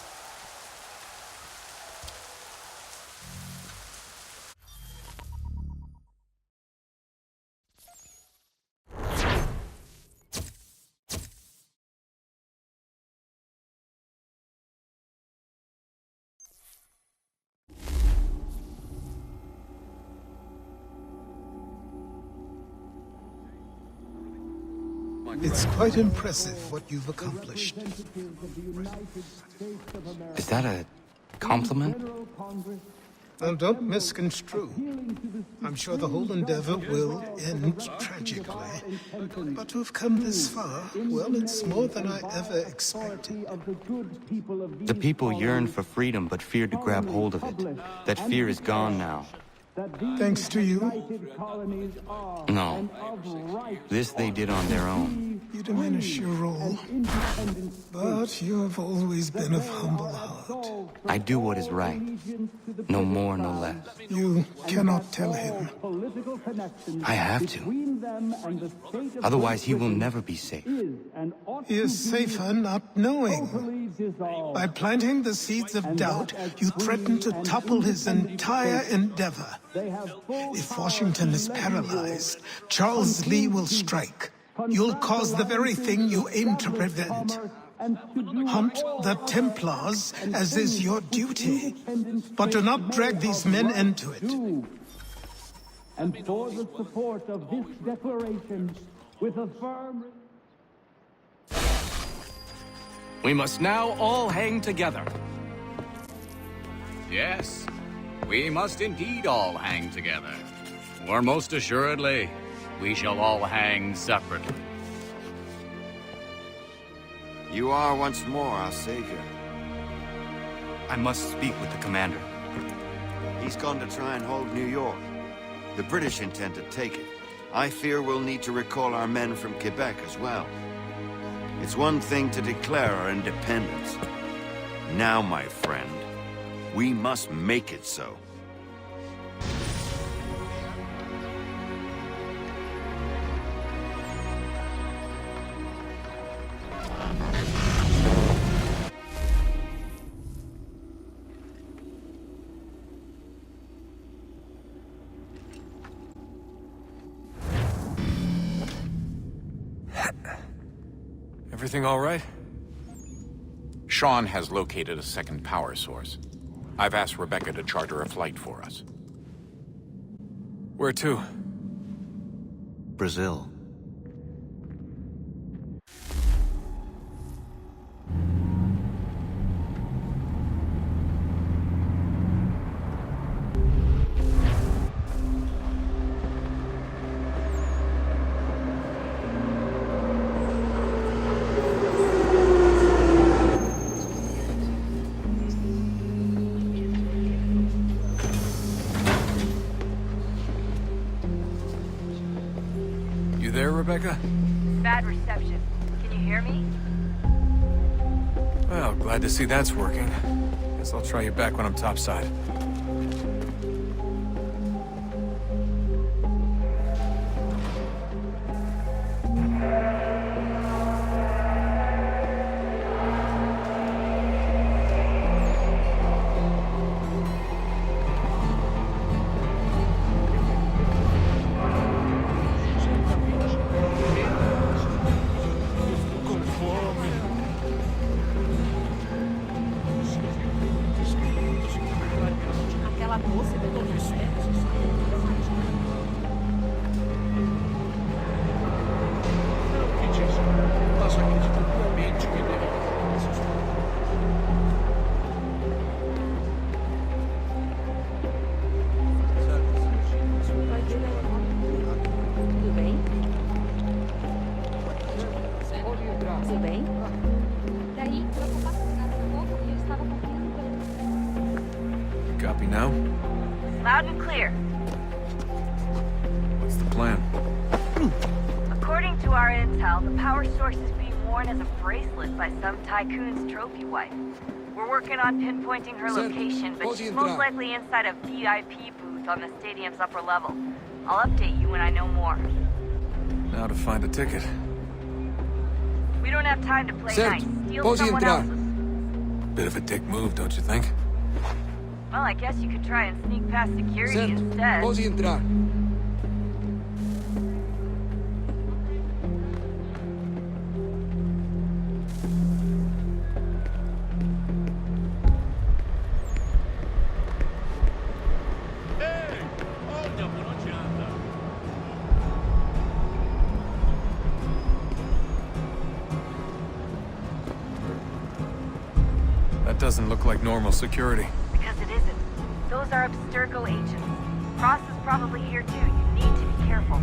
It's quite impressive what you've accomplished. Is that a compliment? Well, don't misconstrue. I'm sure the whole endeavor will end tragically. But to have come this far, well, it's more than I ever expected. The people yearn for freedom but feared to grab hold of it. That fear is gone now. Thanks to you? No. This they did on their own. You diminish your role. But you have always been of humble heart. I do what is right. No more, no less. You cannot tell him. I have to. Otherwise, he will never be safe. He is safer not knowing. By planting the seeds of doubt, you threaten to topple his entire endeavor. If Washington is paralyzed, Charles Lee will strike. You'll cause the very thing you aim to prevent. Hunt the Templars, as is your duty. But do not drag these men into it. And for the support of this declaration, with a firm... We must now all hang together. Yes, we must indeed all hang together. Or most assuredly, we shall all hang separately. You are once more our savior. I must speak with the commander. He's gone to try and hold New York. The British intend to take it. I fear we'll need to recall our men from Quebec as well. It's one thing to declare our independence. Now, my friend, we must make it so. Everything all right? Sean has located a second power source. I've asked Rebecca to charter a flight for us. Where to? Brazil. Rebecca? Bad reception. Can you hear me? Well, glad to see that's working. Guess I'll try you back when I'm topside. Copy now? Loud and clear. plan? According to our intel, the power source is being worn as a bracelet by some tycoon's trophy wife. We're working on pinpointing her location, but she's most likely inside a VIP booth on the stadium's upper level. I'll update you when I know more. Now to find a ticket. We don't have time to play nice. Steal someone else's. Bit of a dick move, don't you think? Well, I guess you could try and sneak past security instead. That doesn't look like normal security. Because it isn't. Those are Abstergo agents. Cross is probably here too. You need to be careful.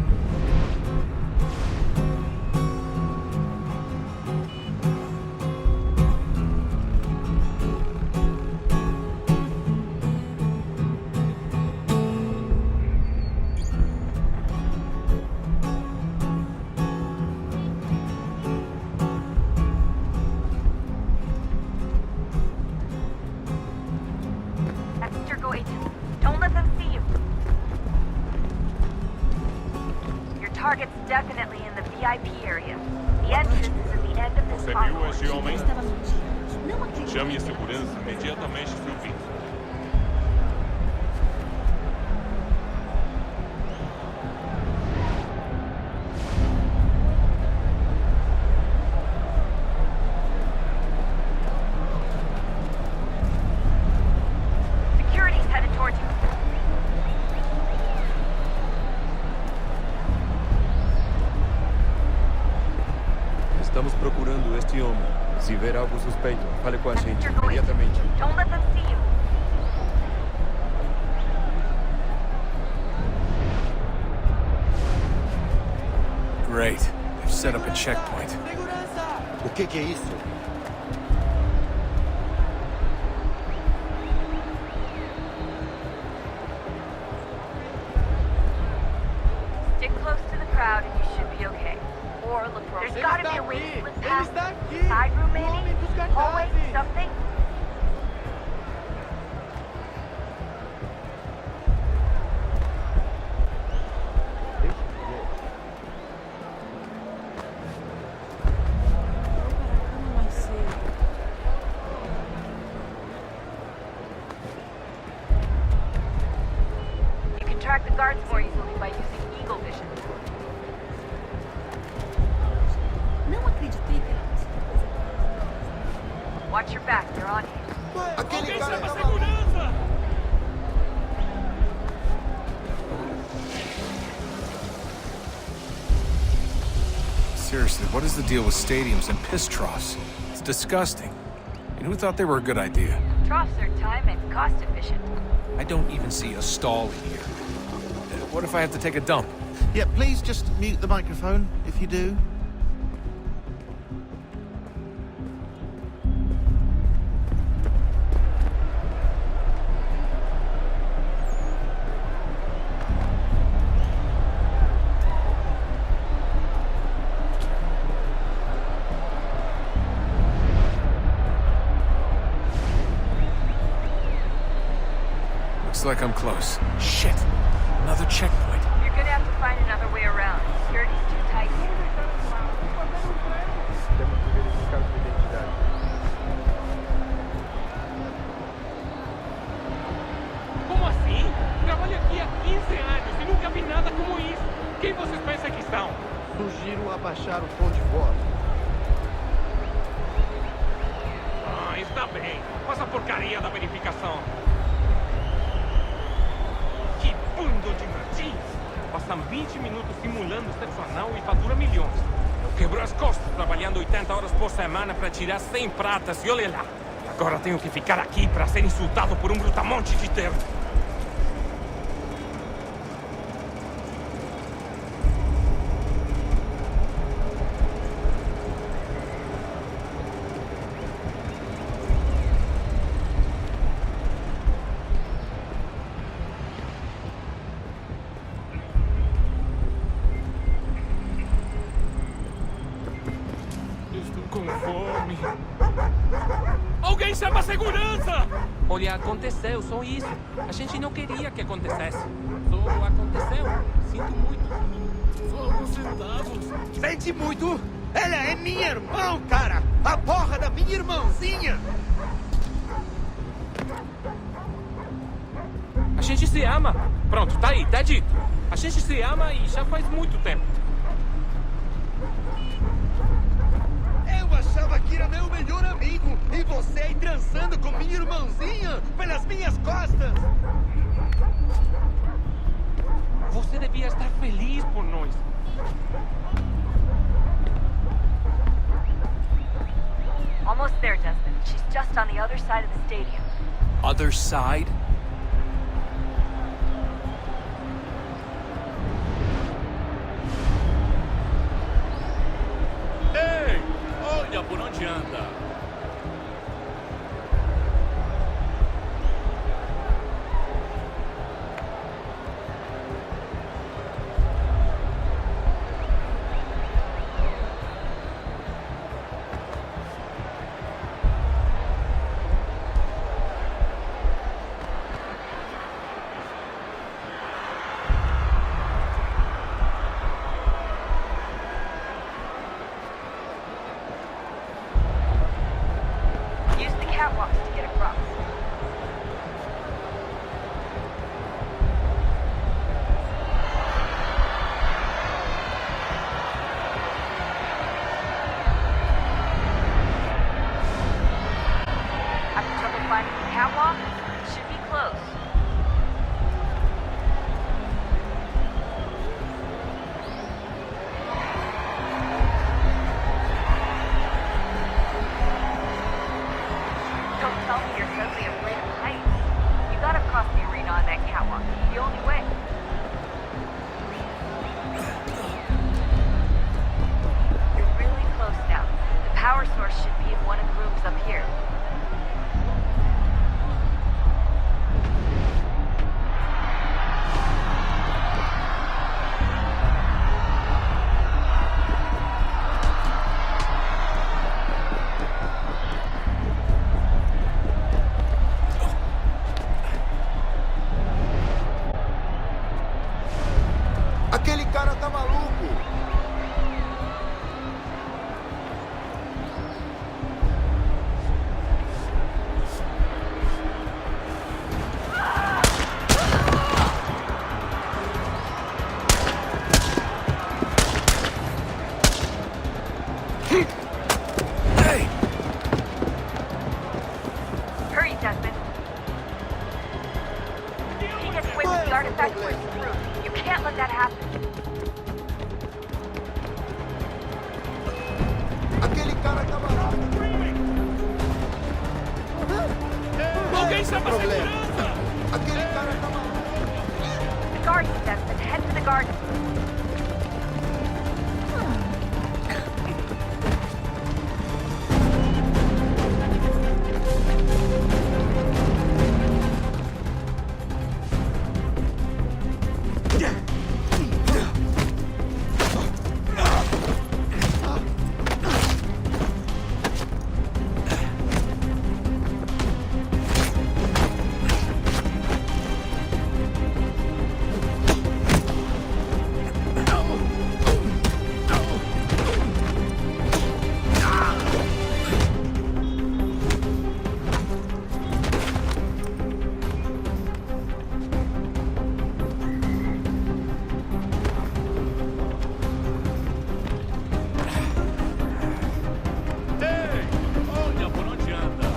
Abstergo agents, don't let them see you. Your target's definitely in the VIP area. The entrance is at the end of this Você viu esse homem? Chame a segurança imediatamente, Sylvie. Security's headed towards you. Estamos procurando este homem. Se ver algo suspeito, fale com a gente imediatamente. Don't let them see you. Great. They've set up a checkpoint. O que é isso? Stick close to the crowd and you should be okay. Or look for There's gotta be a way to slip past. Side room maybe? Hallway? Something? You can track the guards more easily by using eagle vision. Watch your back, they're on you. Seriously, what is the deal with stadiums and piss troughs? It's disgusting. And who thought they were a good idea? Troughs are time and cost efficient. I don't even see a stall here. What if I have to take a dump? Yeah, please just mute the microphone if you do. Looks like I'm close. Shit! Another checkpoint. You're gonna have to find another way around. Security's too tight here. Temos que verificar sua identidade. Como assim? Trabalho aqui há 15 anos e nunca vi nada como isso. Quem vocês pensam que são? Sugiro abaixar o tom de voz. Ah, está bem. Faça a porcaria da verificação. Que bando de martins! Passam 20 minutos simulando sexo anal e fatura milhões. Quebrou as costas trabalhando 80 horas por semana para tirar 100 pratas e olha lá. Agora tenho que ficar aqui para ser insultado por um brutamonte de terno. chama a segurança! Olha, aconteceu, só isso. A gente não queria que acontecesse. Só aconteceu. Sinto muito. Só alguns centavos. Sente muito? Ela é minha irmã, cara! A porra da minha irmãzinha! A gente se ama. Pronto, tá aí, tá dito. A gente se ama e já faz muito tempo. Eu achava que era meu melhor amigo e você aí transando com minha irmãzinha pelas minhas costas. Você devia estar feliz por nós. Almost there, Desmond. She's just on the other side of the stadium. Other side? Ei, olha por onde anda. Use the catwalks to get across. Having trouble finding the catwalk? Should be close. Don't tell me you're suddenly afraid of heights. You gotta cross the arena on that catwalk. It's the only way. You're really close now. The power source should be in one of the rooms up here. Aquele cara tá maluco! Hurry, Desmond. He gets away with the artifact towards the roof. You can't let that happen. Aquele cara tá maluco! Alguém chama a Problema. segurança! Aquele cara tá maluco! The gardens, Desmond. Head to the garden. Ei, olha por onde anda.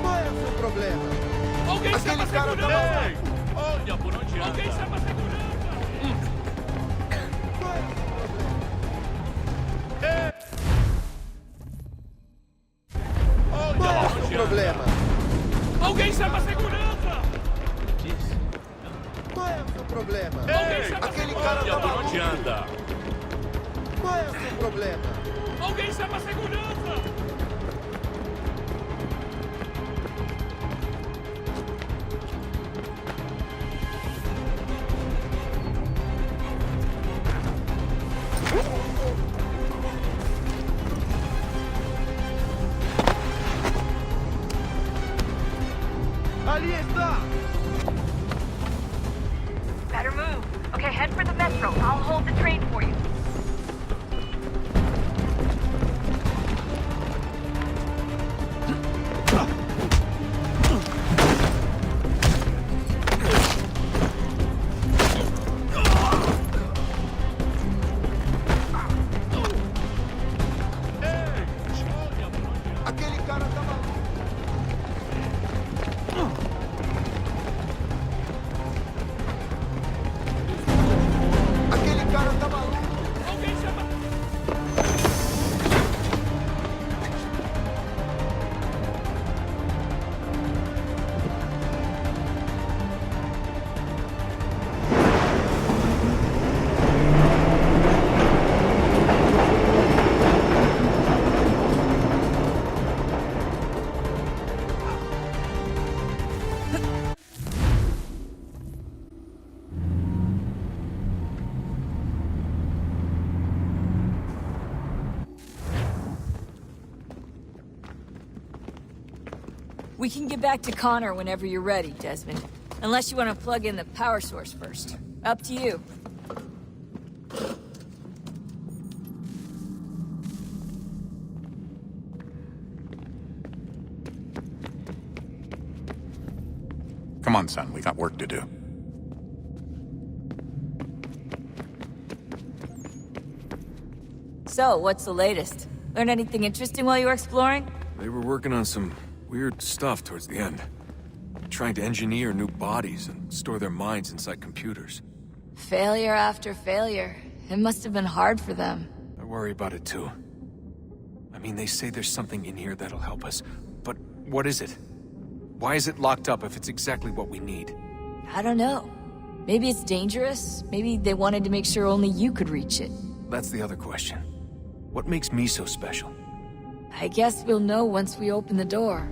Qual é o seu problema? Alguém chama a segurança! Ei, olha por onde anda. Alguém chama a segurança! Qual é o seu problema? Olha Qual é o por seu onde problema? anda. Alguém chama a segurança! Qual é o seu problema? problema? Ei! Aquele cara Olha tá por onde maluco. anda. Qual é o seu problema? Alguém chama a segurança! Ali está! Better move. Okay, head for the metro. I'll hold the train for you. Aquele cara tá maluco. Aquele cara tá maluco. Alguém chama... We can get back to Connor whenever you're ready, Desmond. Unless you want to plug in the power source first. Up to you. Come on, son. We got work to do. So, what's the latest? Learn anything interesting while you were exploring? They were working on some weird stuff towards the end. Trying to engineer new bodies and store their minds inside computers. Failure after failure. It must have been hard for them. I worry about it too. I mean, they say there's something in here that'll help us. But what is it? Why is it locked up if it's exactly what we need? I don't know. Maybe it's dangerous. Maybe they wanted to make sure only you could reach it. That's the other question. What makes me so special? I guess we'll know once we open the door.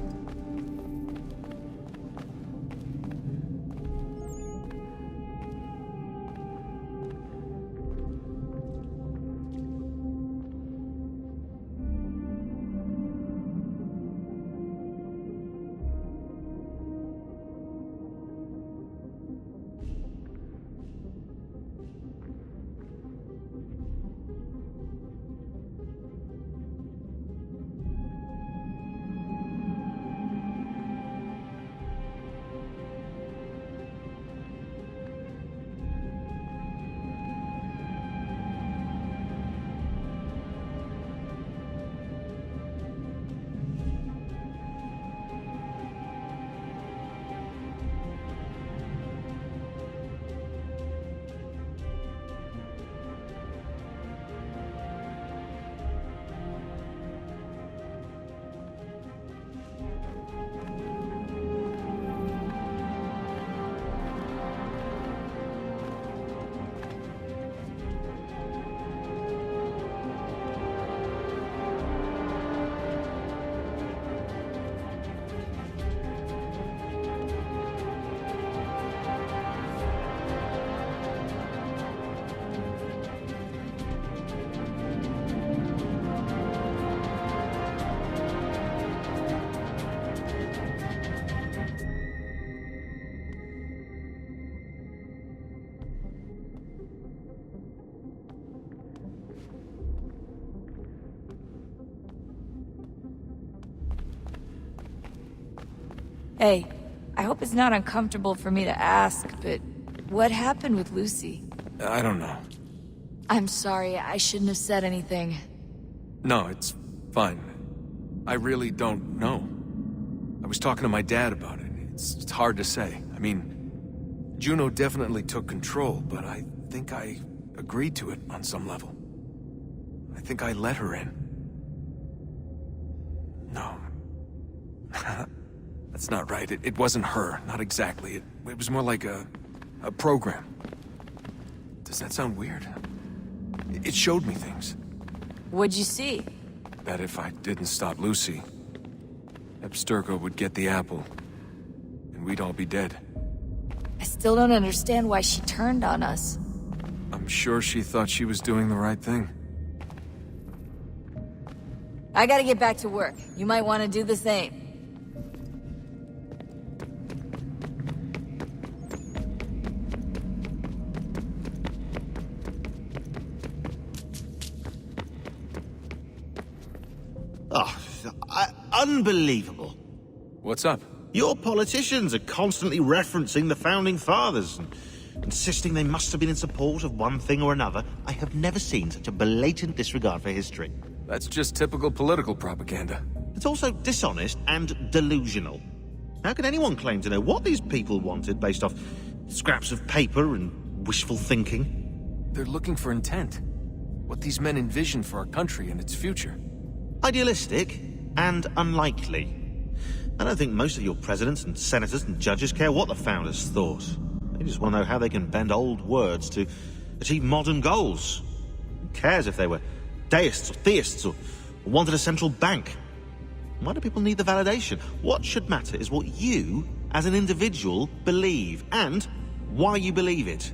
Hey, I hope it's not uncomfortable for me to ask, but what happened with Lucy? I don't know. I'm sorry, I shouldn't have said anything. No, it's fine. I really don't know. I was talking to my dad about it. It's hard to say. I mean, Juno definitely took control, but I think I agreed to it on some level. I think I let her in. No. That's not right. It wasn't her. Not exactly. It was more like a program. Does that sound weird? It showed me things. What'd you see? That if I didn't stop Lucy, Abstergo would get the apple, and we'd all be dead. I still don't understand why she turned on us. I'm sure she thought she was doing the right thing. I gotta get back to work. You might want to do the same. Unbelievable. What's up? Your politicians are constantly referencing the Founding Fathers and insisting they must have been in support of one thing or another. I have never seen such a blatant disregard for history. That's just typical political propaganda. It's also dishonest and delusional. How can anyone claim to know what these people wanted based off scraps of paper and wishful thinking? They're looking for intent. What these men envision for our country and its future. Idealistic and unlikely. I don't think most of your presidents and senators and judges care what the founders thought. They just want to know how they can bend old words to achieve modern goals. Who cares if they were deists or theists or wanted a central bank? Why do people need the validation? What should matter is what you, as an individual, believe, and why you believe it.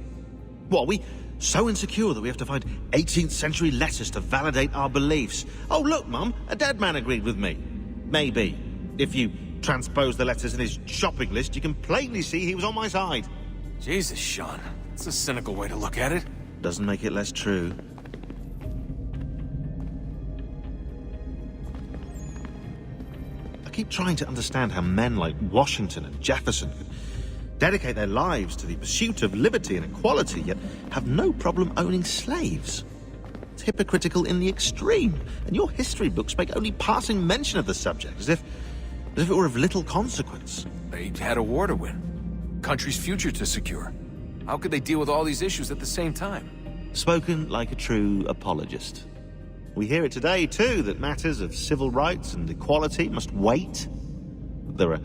What, are we so insecure that we have to find 18th century letters to validate our beliefs? Oh, look, Mum, a dead man agreed with me. Maybe. If you transpose the letters in his shopping list, you can plainly see he was on my side. Jesus, Sean. It's a cynical way to look at it. Doesn't make it less true. I keep trying to understand how men like Washington and Jefferson could dedicate their lives to the pursuit of liberty and equality, yet have no problem owning slaves. It's hypocritical in the extreme, and your history books make only passing mention of the subject, as if it were of little consequence. They had a war to win. Country's future to secure. How could they deal with all these issues at the same time? Spoken like a true apologist. We hear it today, too, that matters of civil rights and equality must wait. There are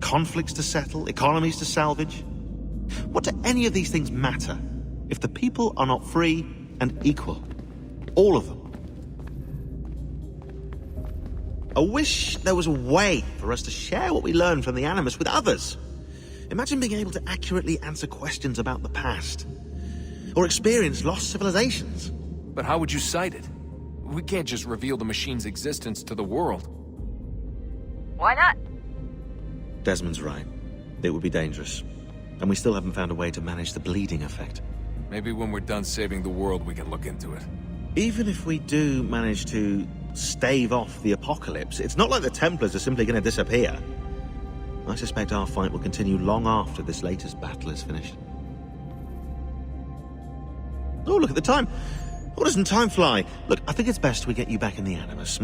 conflicts to settle, economies to salvage. What do any of these things matter if the people are not free and equal? All of them. I wish there was a way for us to share what we learn from the Animus with others. Imagine being able to accurately answer questions about the past, or experience lost civilizations. But how would you cite it? We can't just reveal the machine's existence to the world. Why not? Desmond's right. It would be dangerous. And we still haven't found a way to manage the bleeding effect. Maybe when we're done saving the world, we can look into it. Even if we do manage to stave off the apocalypse, it's not like the Templars are simply going to disappear. I suspect our fight will continue long after this latest battle is finished. Oh, look at the time. Oh, doesn't time fly? Look, I think it's best we get you back in the Animus,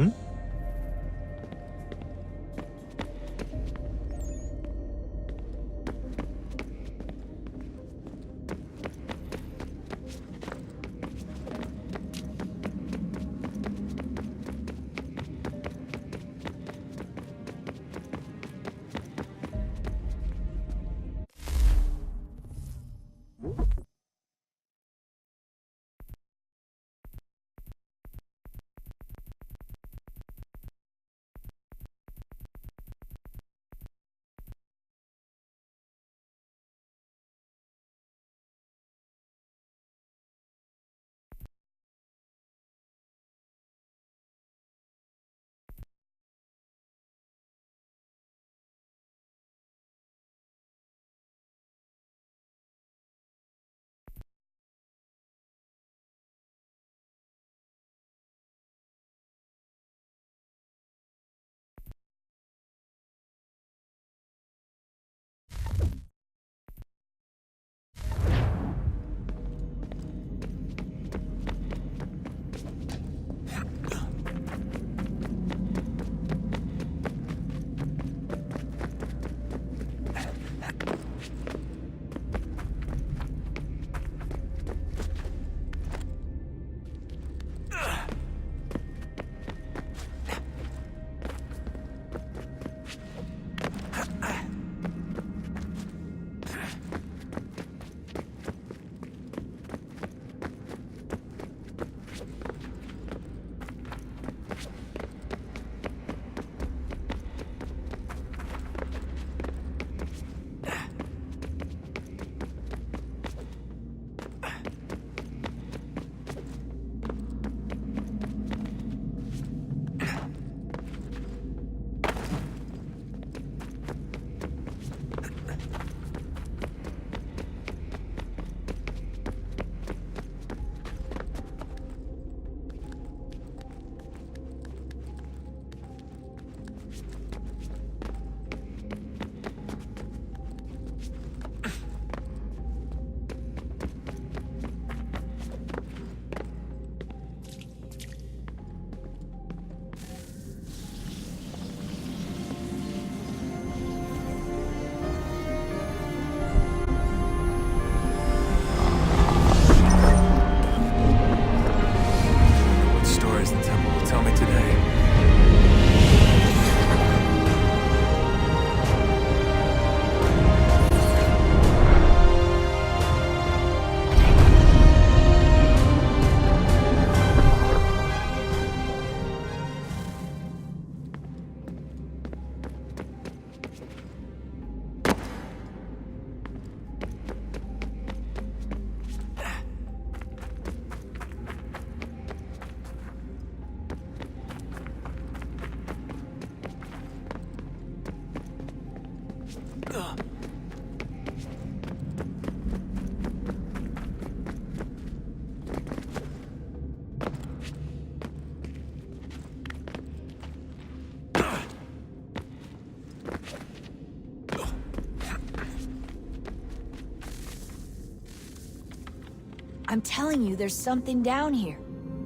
I'm telling you, there's something down here.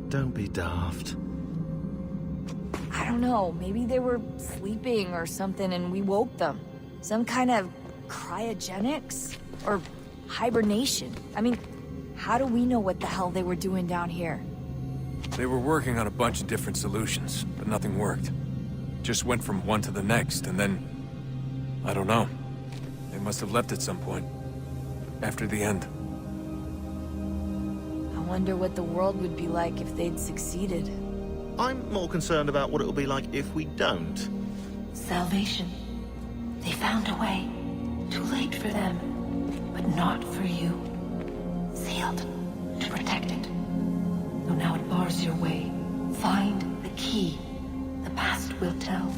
Don't be daft. I don't know, maybe they were sleeping or something and we woke them. Some kind of cryogenics? Or hibernation? I mean, how do we know what the hell they were doing down here? They were working on a bunch of different solutions, but nothing worked. Just went from one to the next, and then... I don't know. They must have left at some point. After the end. I wonder what the world would be like if they'd succeeded. I'm more concerned about what it'll be like if we don't. Salvation. They found a way. Too late for them, but not for you. Sealed to protect it. So now it bars your way. Find the key. The past will tell.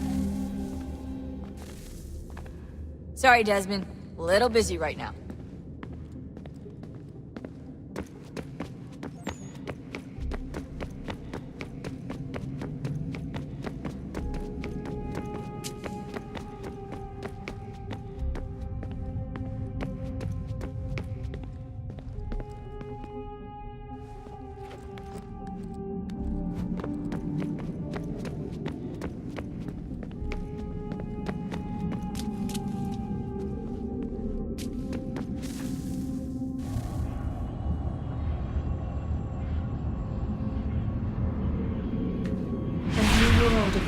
Sorry, Desmond. A little busy right now.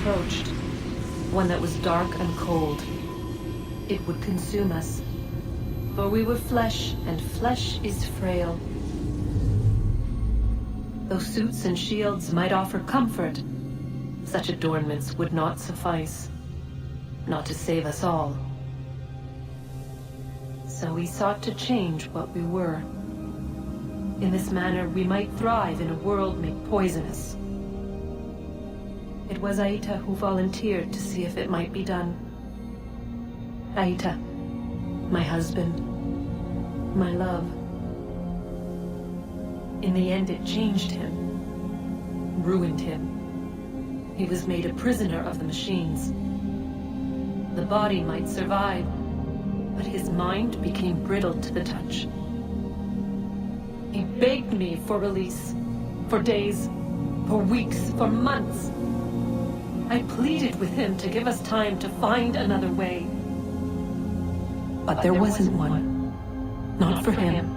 Approached. One that was dark and cold. It would consume us. For we were flesh, and flesh is frail. Though suits and shields might offer comfort, such adornments would not suffice. Not to save us all. So we sought to change what we were. In this manner, we might thrive in a world made poisonous. It was Aita who volunteered to see if it might be done. Aita, my husband, my love. In the end, it changed him, ruined him. He was made a prisoner of the machines. The body might survive, but his mind became brittle to the touch. He begged me for release, for days, for weeks, for months. I pleaded with him to give us time to find another way. But there wasn't one. Not for him.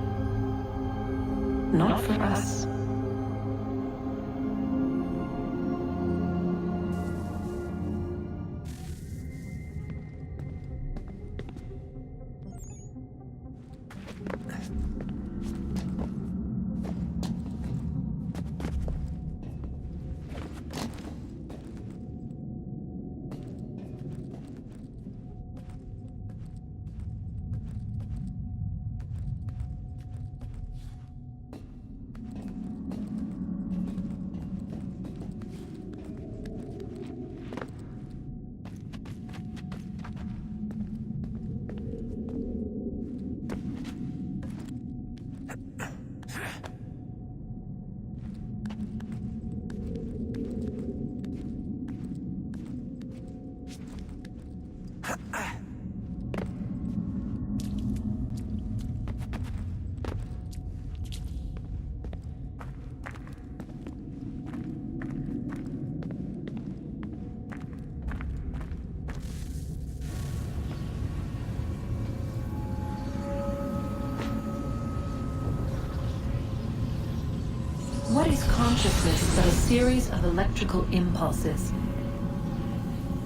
Not for us. What is consciousness but a series of electrical impulses?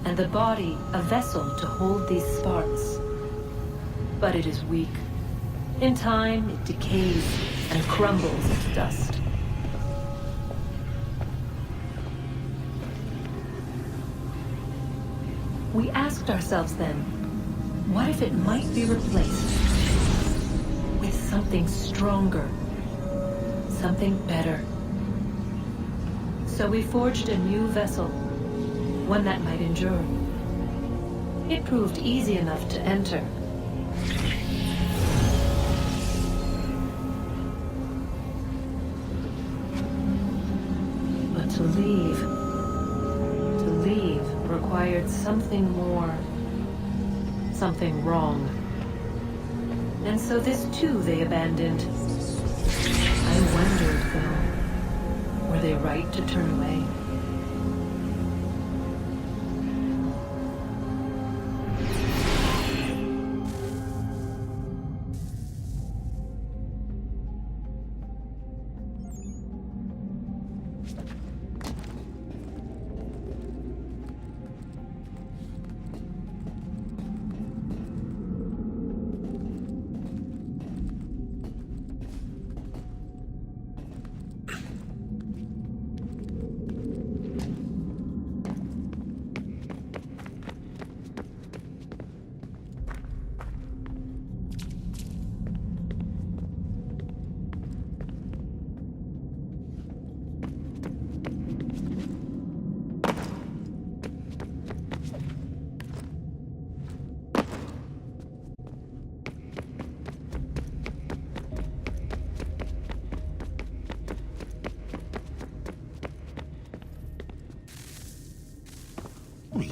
And the body a vessel to hold these sparks. But it is weak. In time, it decays and crumbles to dust. We asked ourselves then, what if it might be replaced with something stronger, something better? So we forged a new vessel, one that might endure. It proved easy enough to enter, But to leave required something more, something wrong. And so this too they abandoned. I wondered, though, were they right to turn away?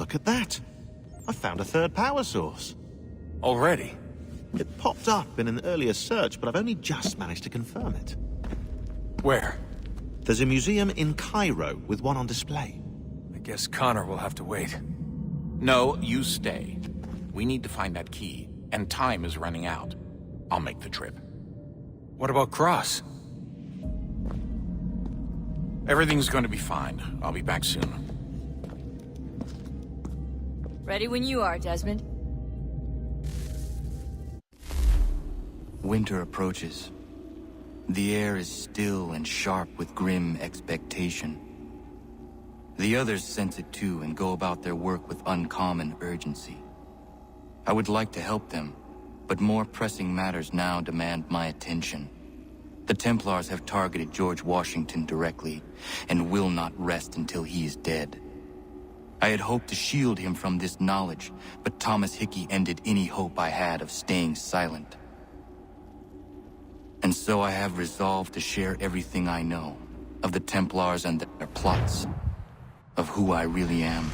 Look at that. I found a third power source. Already? It popped up in an earlier search, but I've only just managed to confirm it. Where? There's a museum in Cairo with one on display. I guess Connor will have to wait. No, you stay. We need to find that key, and time is running out. I'll make the trip. What about Cross? Everything's going to be fine. I'll be back soon. Ready when you are, Desmond. Winter approaches. The air is still and sharp with grim expectation. The others sense it too and go about their work with uncommon urgency. I would like to help them, but more pressing matters now demand my attention. The Templars have targeted George Washington directly, and will not rest until he is dead. I had hoped to shield him from this knowledge, but Thomas Hickey ended any hope I had of staying silent. And so I have resolved to share everything I know, of the Templars and their plots, of who I really am.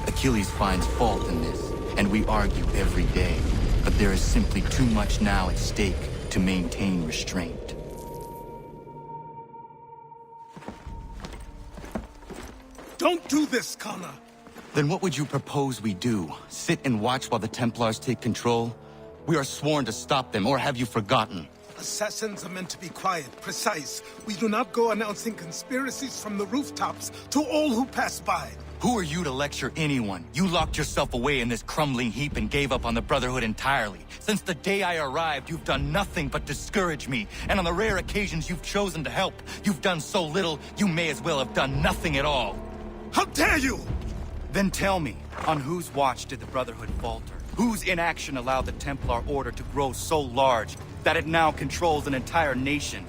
Achilles finds fault in this, and we argue every day, but there is simply too much now at stake to maintain restraint. Don't do this, Connor! Then what would you propose we do? Sit and watch while the Templars take control? We are sworn to stop them, or have you forgotten? Assassins are meant to be quiet, precise. We do not go announcing conspiracies from the rooftops to all who pass by. Who are you to lecture anyone? You locked yourself away in this crumbling heap and gave up on the Brotherhood entirely. Since the day I arrived, you've done nothing but discourage me. And on the rare occasions you've chosen to help, you've done so little, you may as well have done nothing at all. How dare you! Then tell me, on whose watch did the Brotherhood falter? Whose inaction allowed the Templar Order to grow so large that it now controls an entire nation?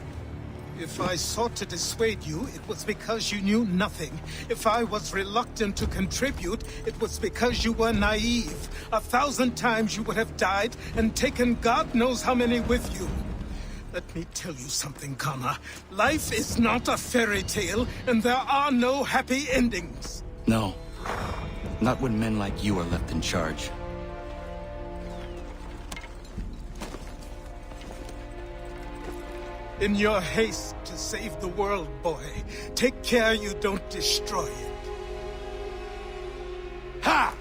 If I sought to dissuade you, it was because you knew nothing. If I was reluctant to contribute, it was because you were naive. 1,000 times you would have died and taken God knows how many with you. Let me tell you something, Connor. Life is not a fairy tale, and there are no happy endings. No. Not when men like you are left in charge. In your haste to save the world, boy, take care you don't destroy it. Ha!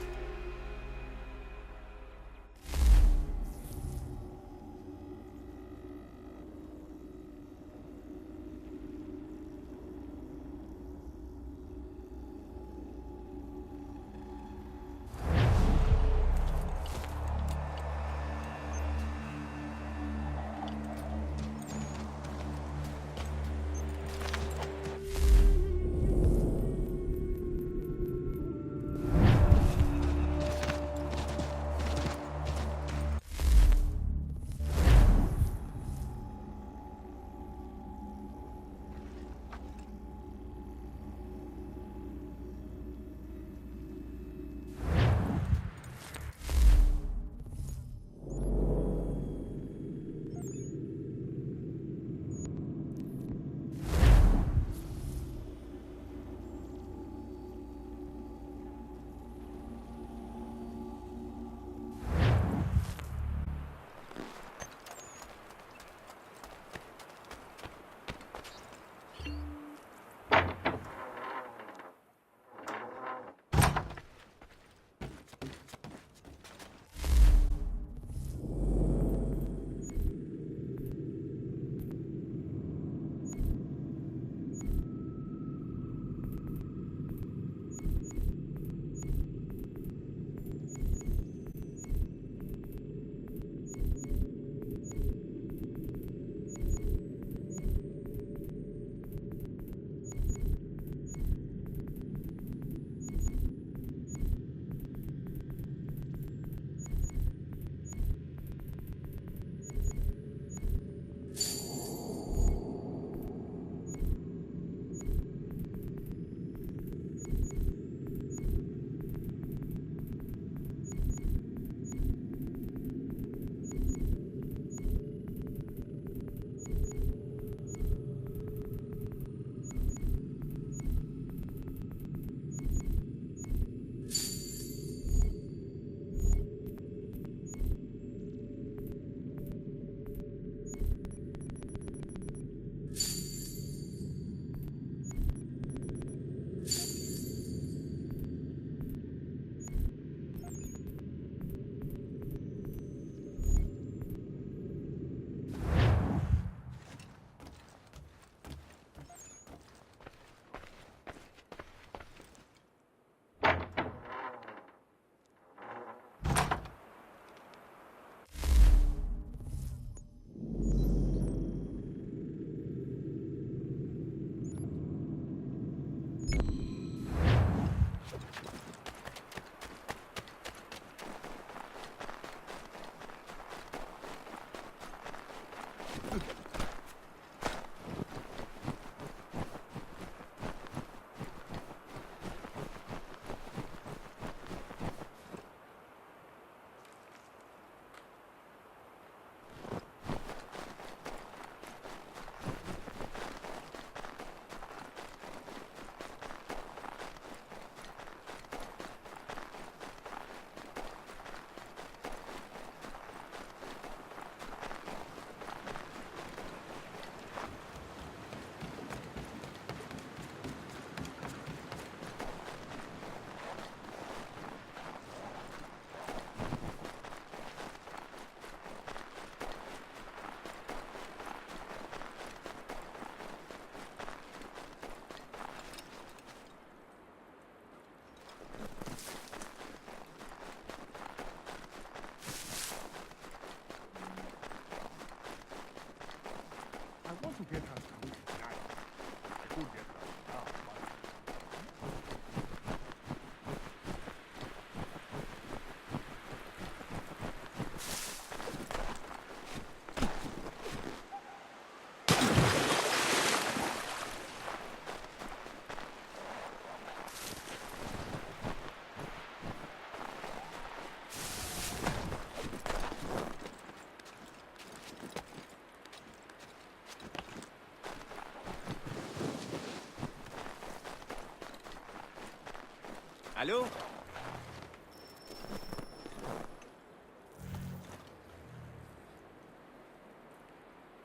Allô?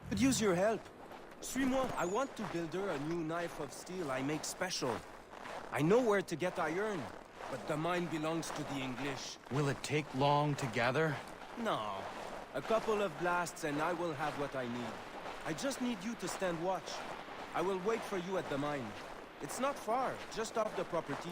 Could use your help. Suis-moi. I want to build her a new knife of steel I make special. I know where to get iron, but the mine belongs to the English. Will it take long to gather? No. A couple of blasts and I will have what I need. I just need you to stand watch. I will wait for you at the mine. It's not far, just off the property.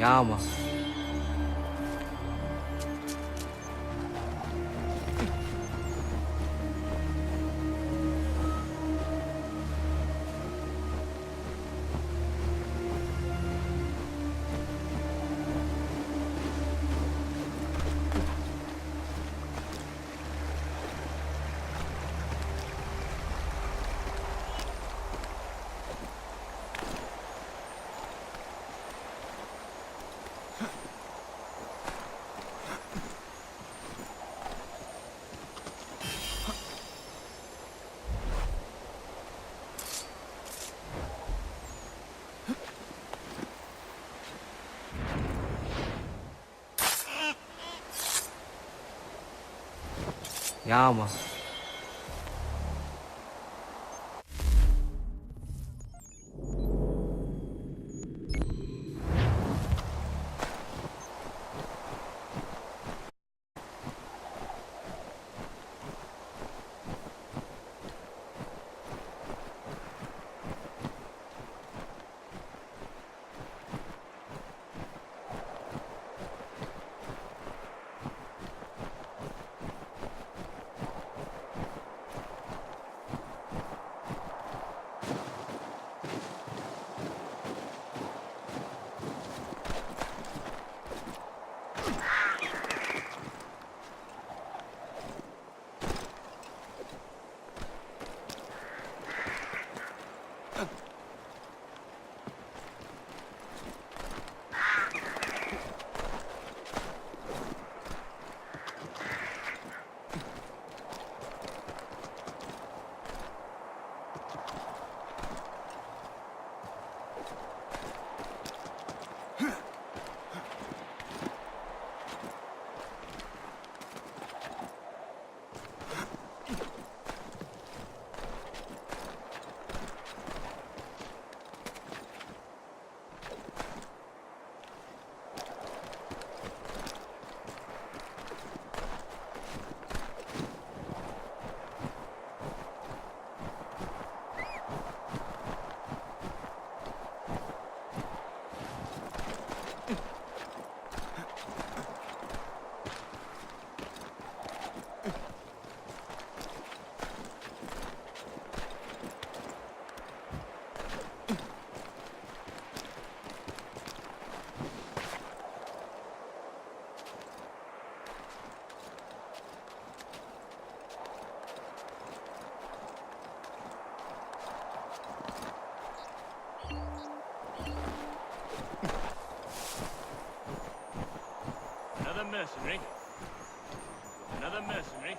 要吗？要吗？Another mercenary. Another mercenary.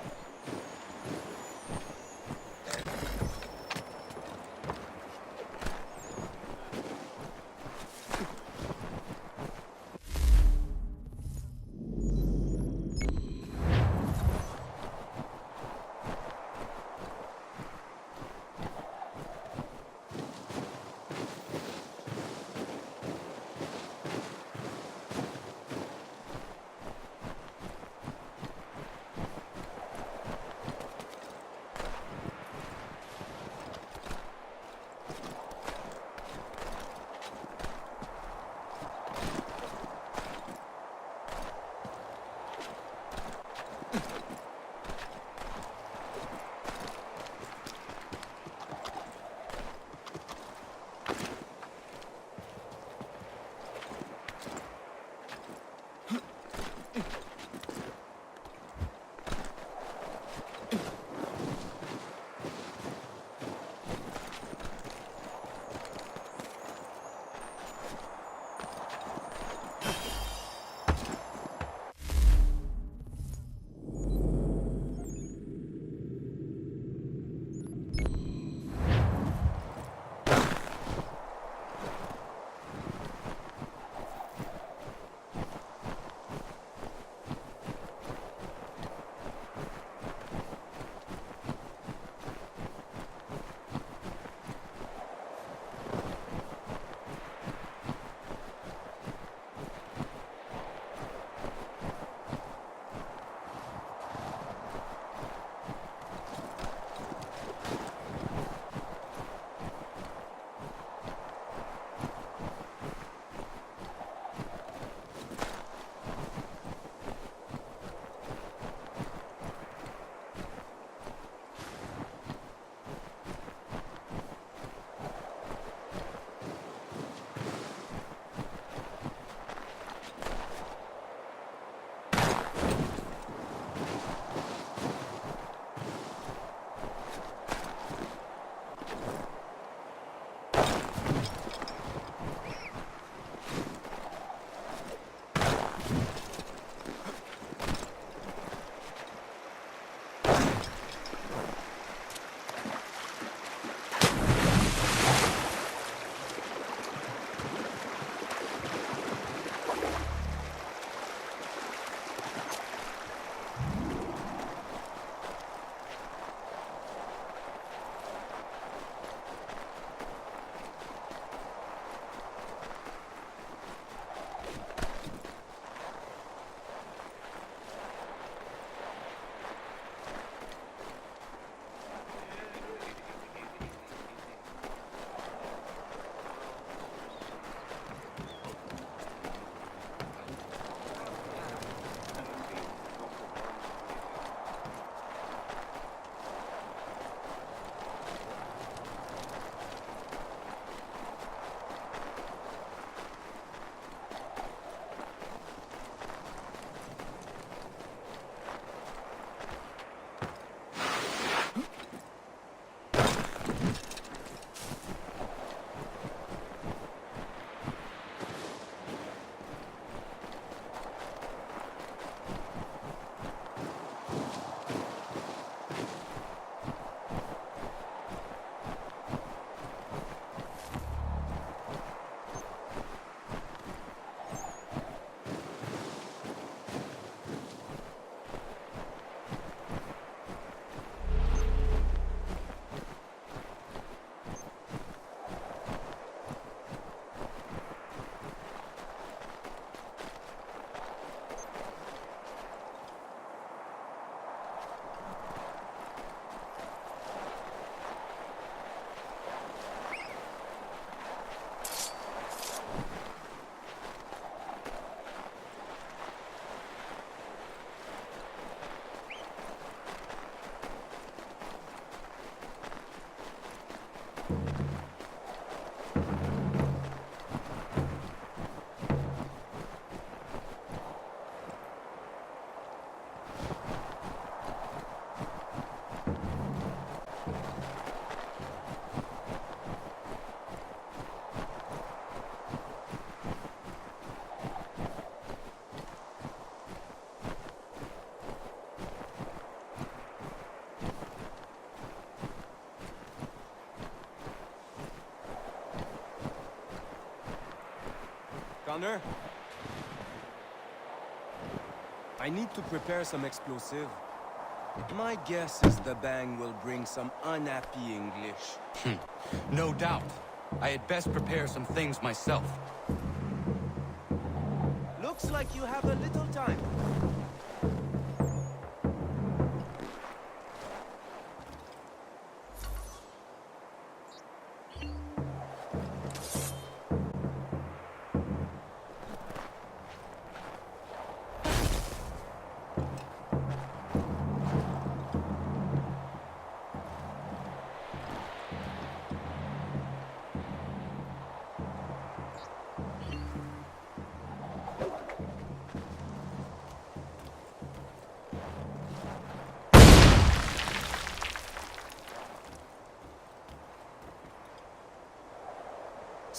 Connor? I need to prepare some explosive. My guess is the bang will bring some unhappy English. No doubt. I had best prepare some things myself. Looks like you have a little time.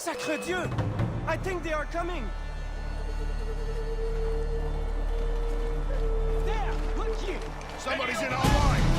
Sacre Dieu! I think they are coming! There! Look here! Somebody's in our line!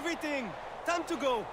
everything! Time to go!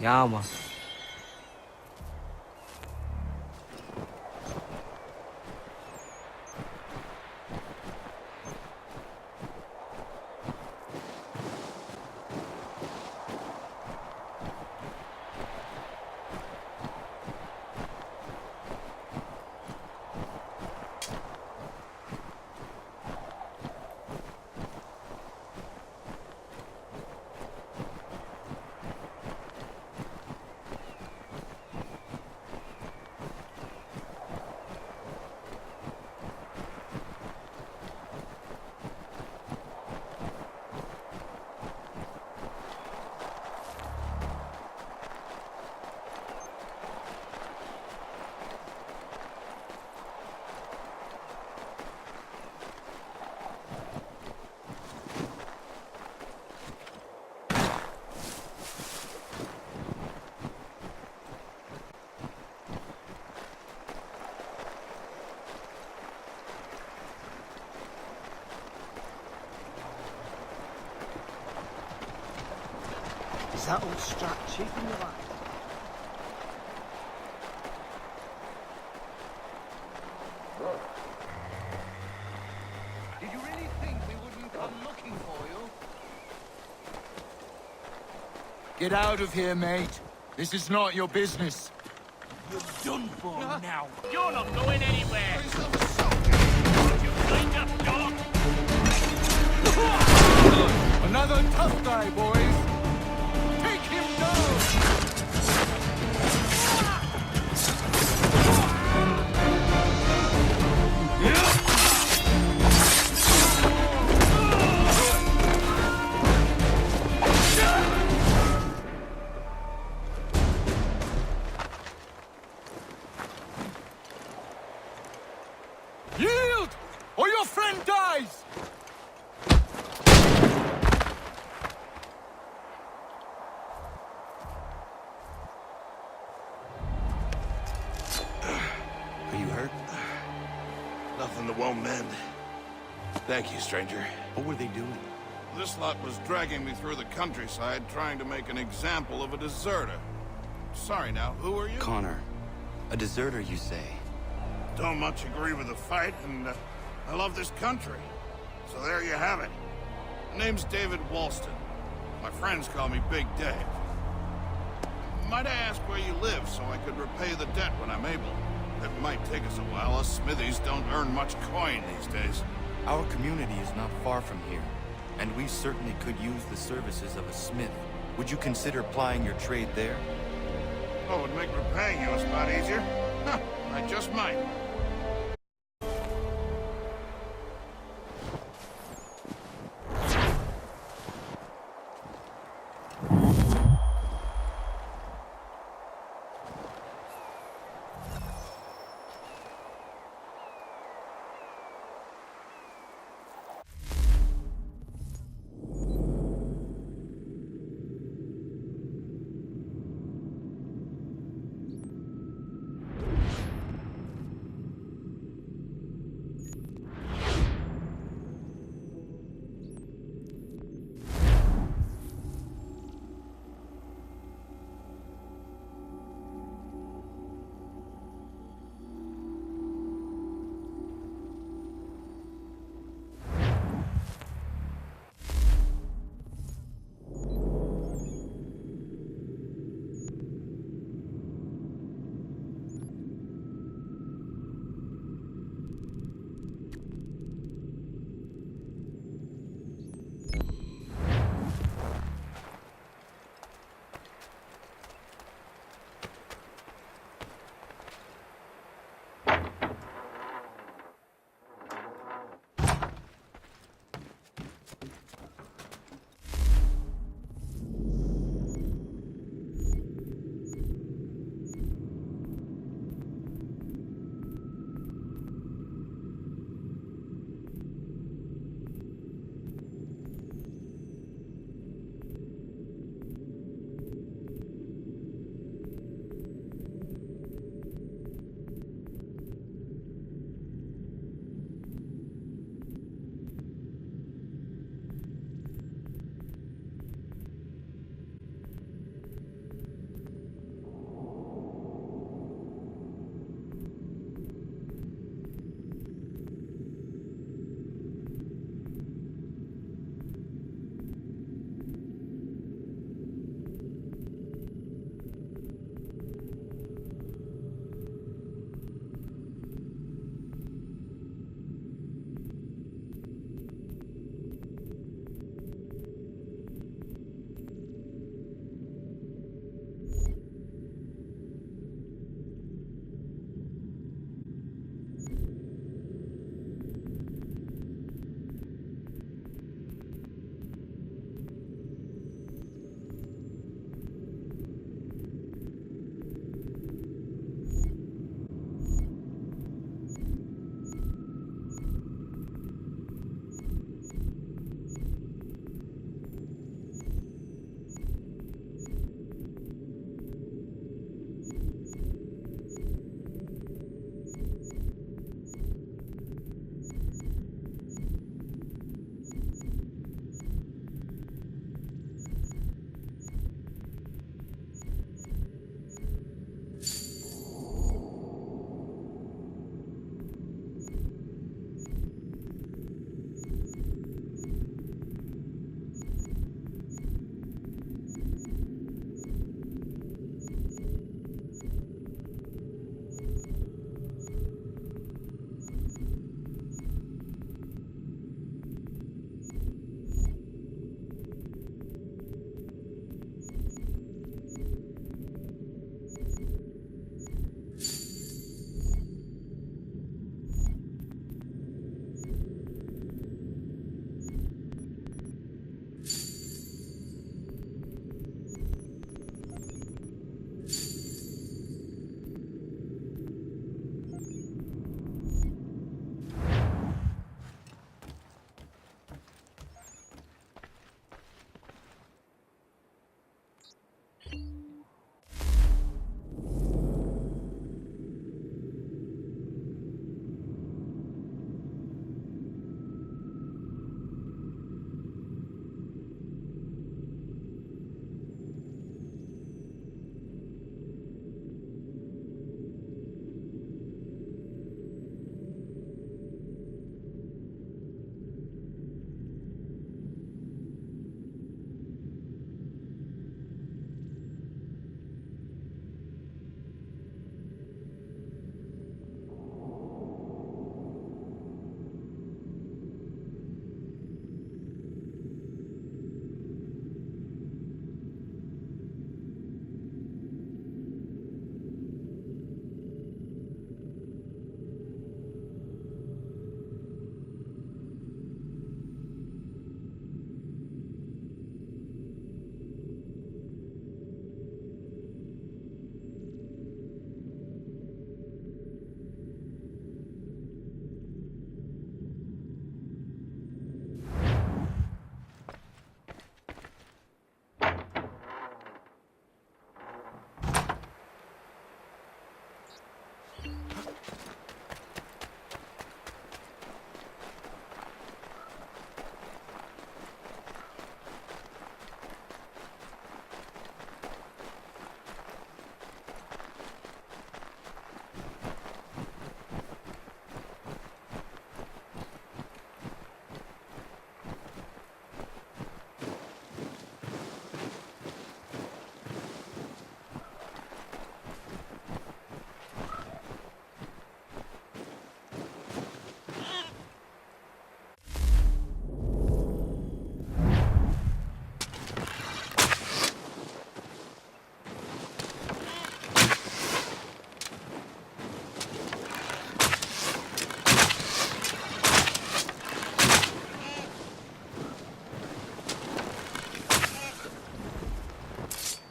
Ja, man. Is that old strap chafing your eye? Did you really think we wouldn't come looking for you? Get out of here, mate. This is not your business. You're done for now. You're not going anywhere! You kind of dog! Another tough guy, boys. Take him down! Yield, or your friend dies! Are you hurt? Nothing that won't mend. Thank you, stranger. What were they doing? This lot was dragging me through the countryside, trying to make an example of a deserter. Sorry now, who are you? Connor. A deserter, you say? don't much agree with the fight, and I love this country. So there you have it. Name's David Walston. My friends call me Big Dave. Might I ask where you live so I could repay the debt when I'm able? It might take us a while. Us smithies don't earn much coin these days. Our community is not far from here, and we certainly could use the services of a smith. Would you consider plying your trade there? Oh, it would make repaying you a spot easier? Huh, I just might.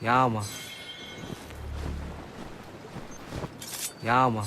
要吗？要吗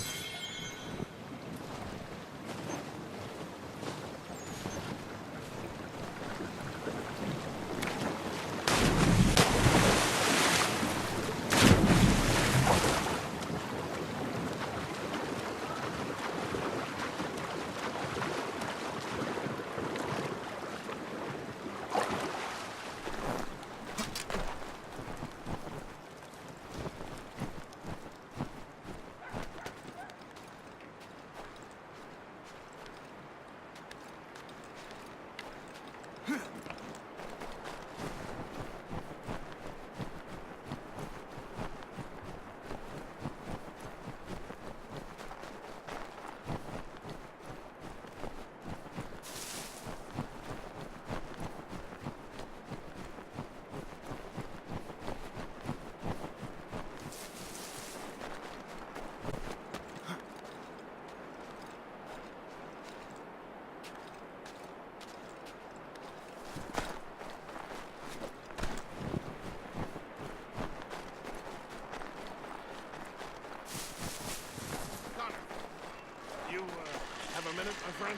？Have a minute, my friend?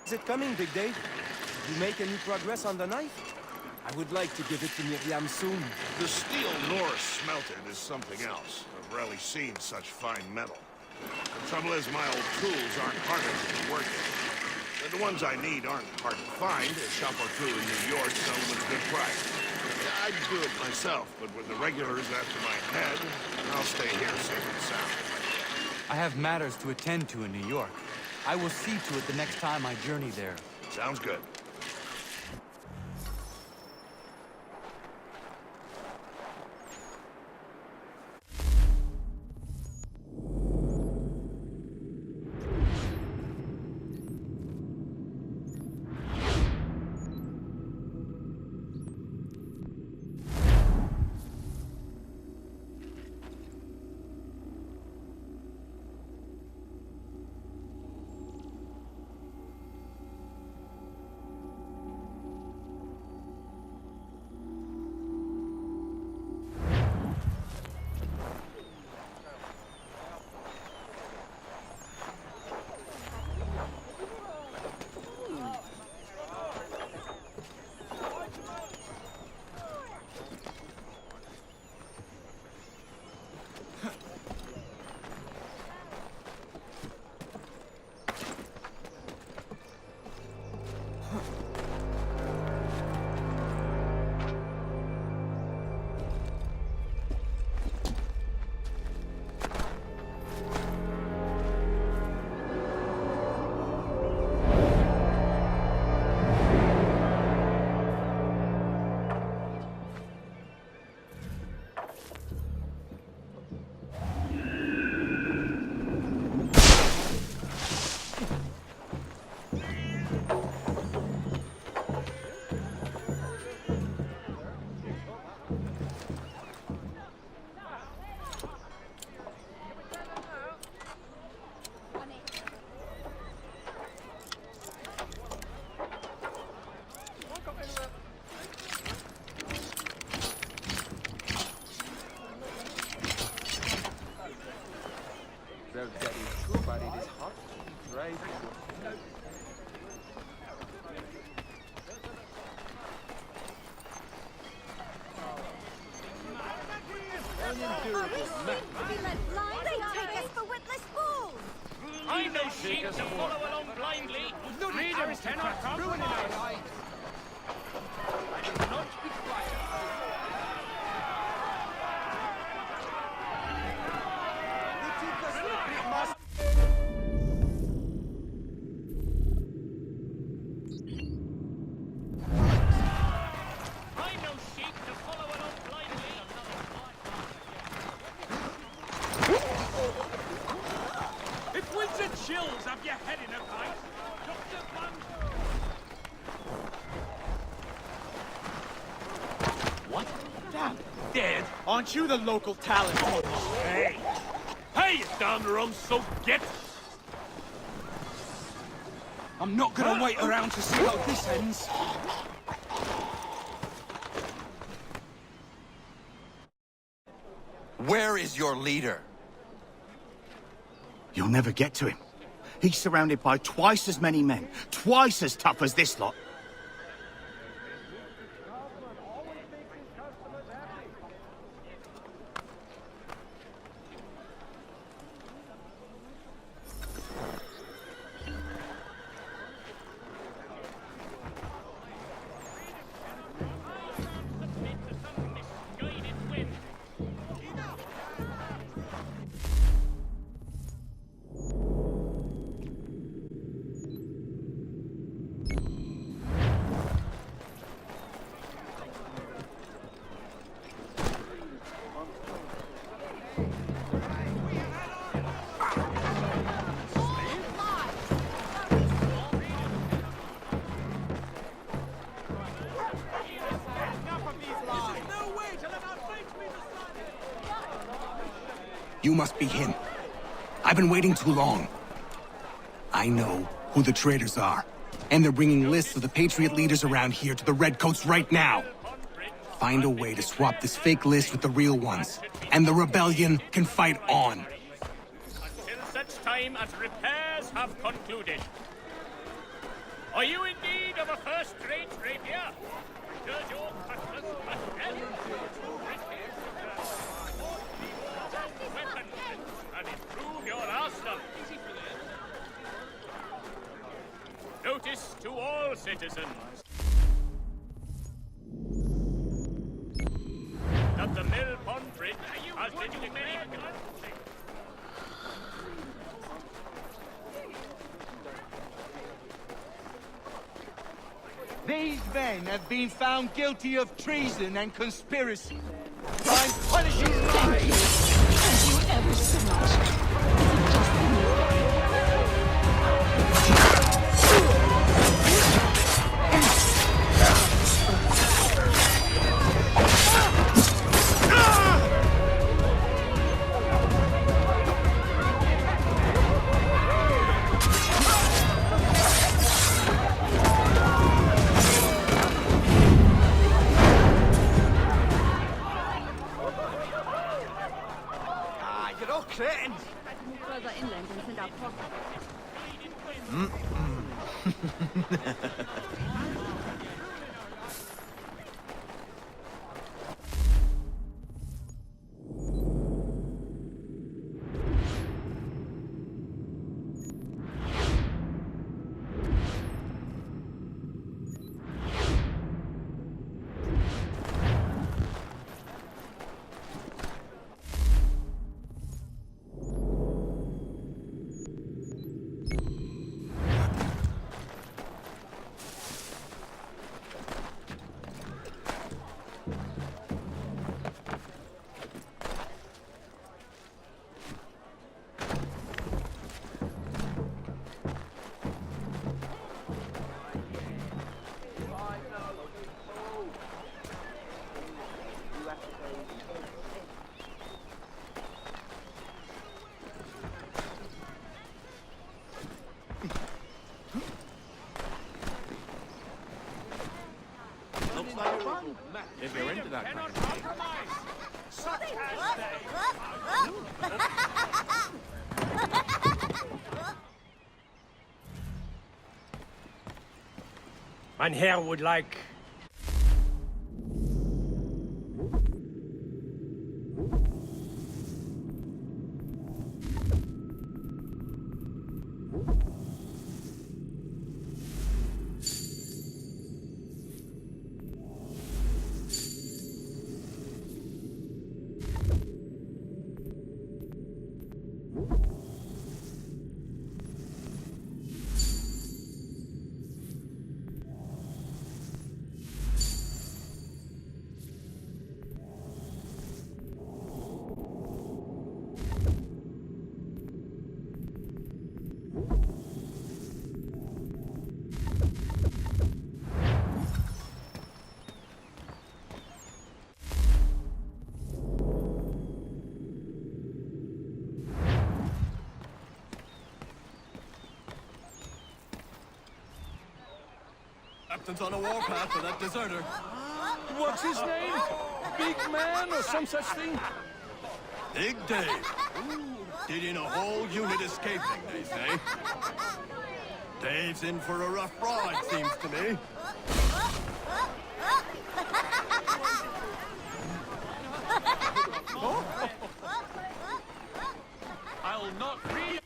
Is it coming, Big Dave? You make any progress on the knife? I would like to give it to Miriam soon. The steel Norris smelted is something else. I've rarely seen such fine metal. The trouble is, my old tools aren't hard enough to work in. The ones I need aren't hard to find. A shop or two in New York sell them at a good price. I'd do it myself, but with the regulars after my head, I'll stay here safe and sound. I have matters to attend to in New York. I will see to it the next time I journey there. Sounds good. I know sheep to follow along blindly. Freedom cannot ruin us. I will not be quiet. I know sheep to follow along blindly. If winter chills have your head in a kite, Dr. Van... What? Damn, dead? Aren't you the local talent? Hey! Hey! Hey, you damn rum-soaked git! I'm not gonna wait around to see how this ends. Where is your leader? You'll never get to him. He's surrounded by twice as many men, twice as tough as this lot. You must be him. I've been waiting too long. I know who the traitors are, and they're bringing lists of the Patriot leaders around here to the Redcoats right now. Find a way to swap this fake list with the real ones, and the rebellion can fight on. Until such time as repairs have concluded. Are you in need of a first-rate rapier? Does your cutlass and improve your arsenal? Notice to all citizens that the Mill Pond Bridge has been declared. These men have been found guilty of treason and conspiracy. I'm punishing lies! Thank you ever so much. Further inland and send out If you're into that kind of thing. Mein Herr would like... Captain's on a warpath for that deserter. What's his name? Big Man or some such thing? Big Dave. Did in a whole unit escaping, they say. Dave's in for a rough ride, seems to me. I'll not read.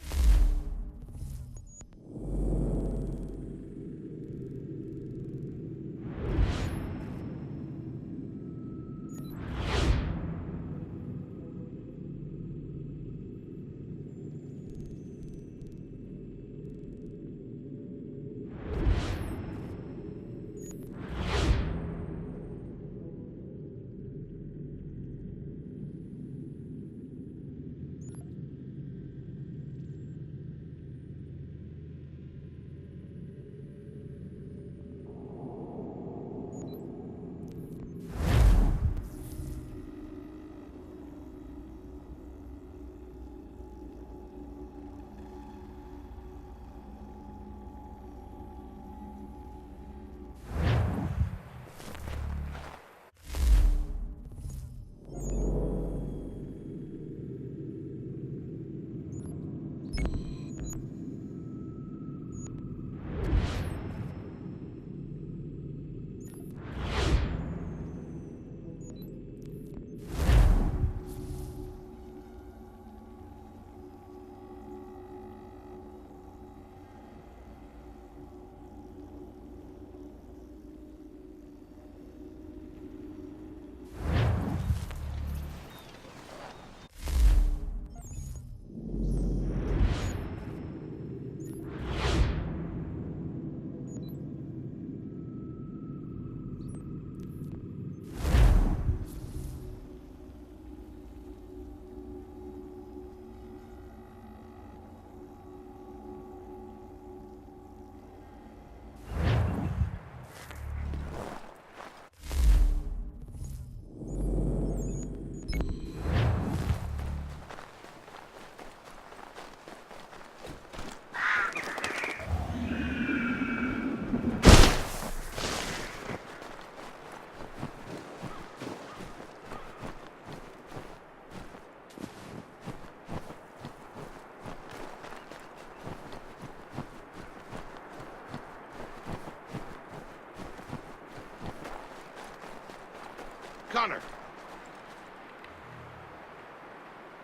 Connor.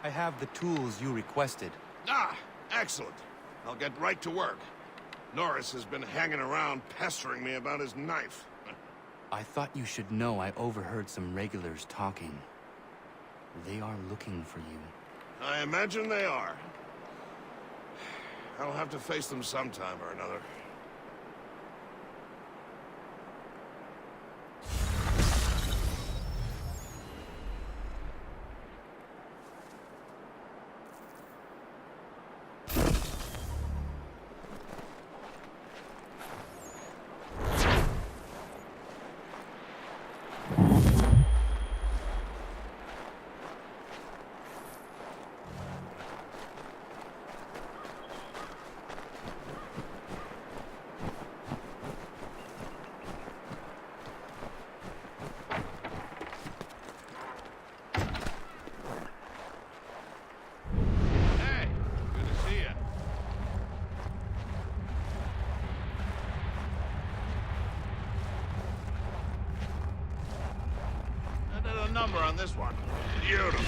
I have the tools you requested. Ah, excellent. I'll get right to work. Norris has been hanging around pestering me about his knife. I thought you should know I overheard some regulars talking. They are looking for you. I imagine they are. I'll have to face them sometime or another. Number on this one. Beautiful.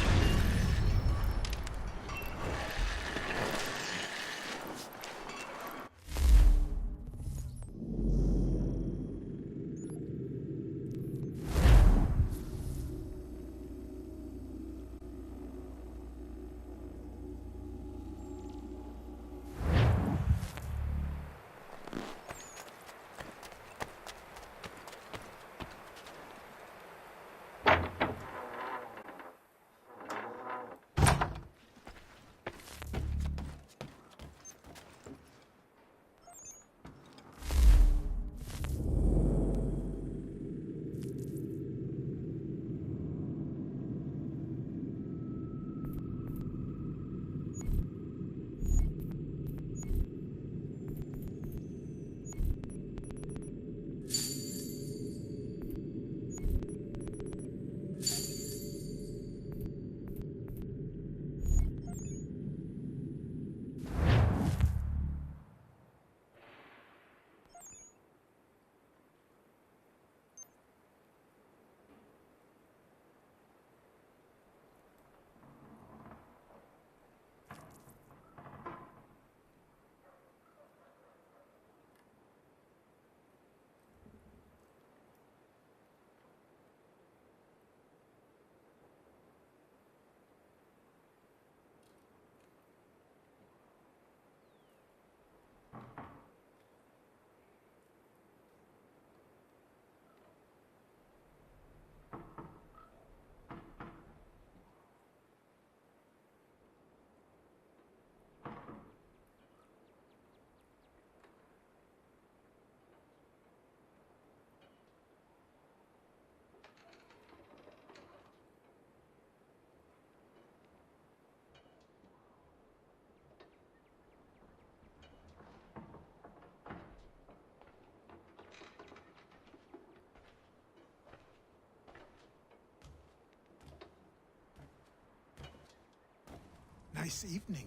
nice evening.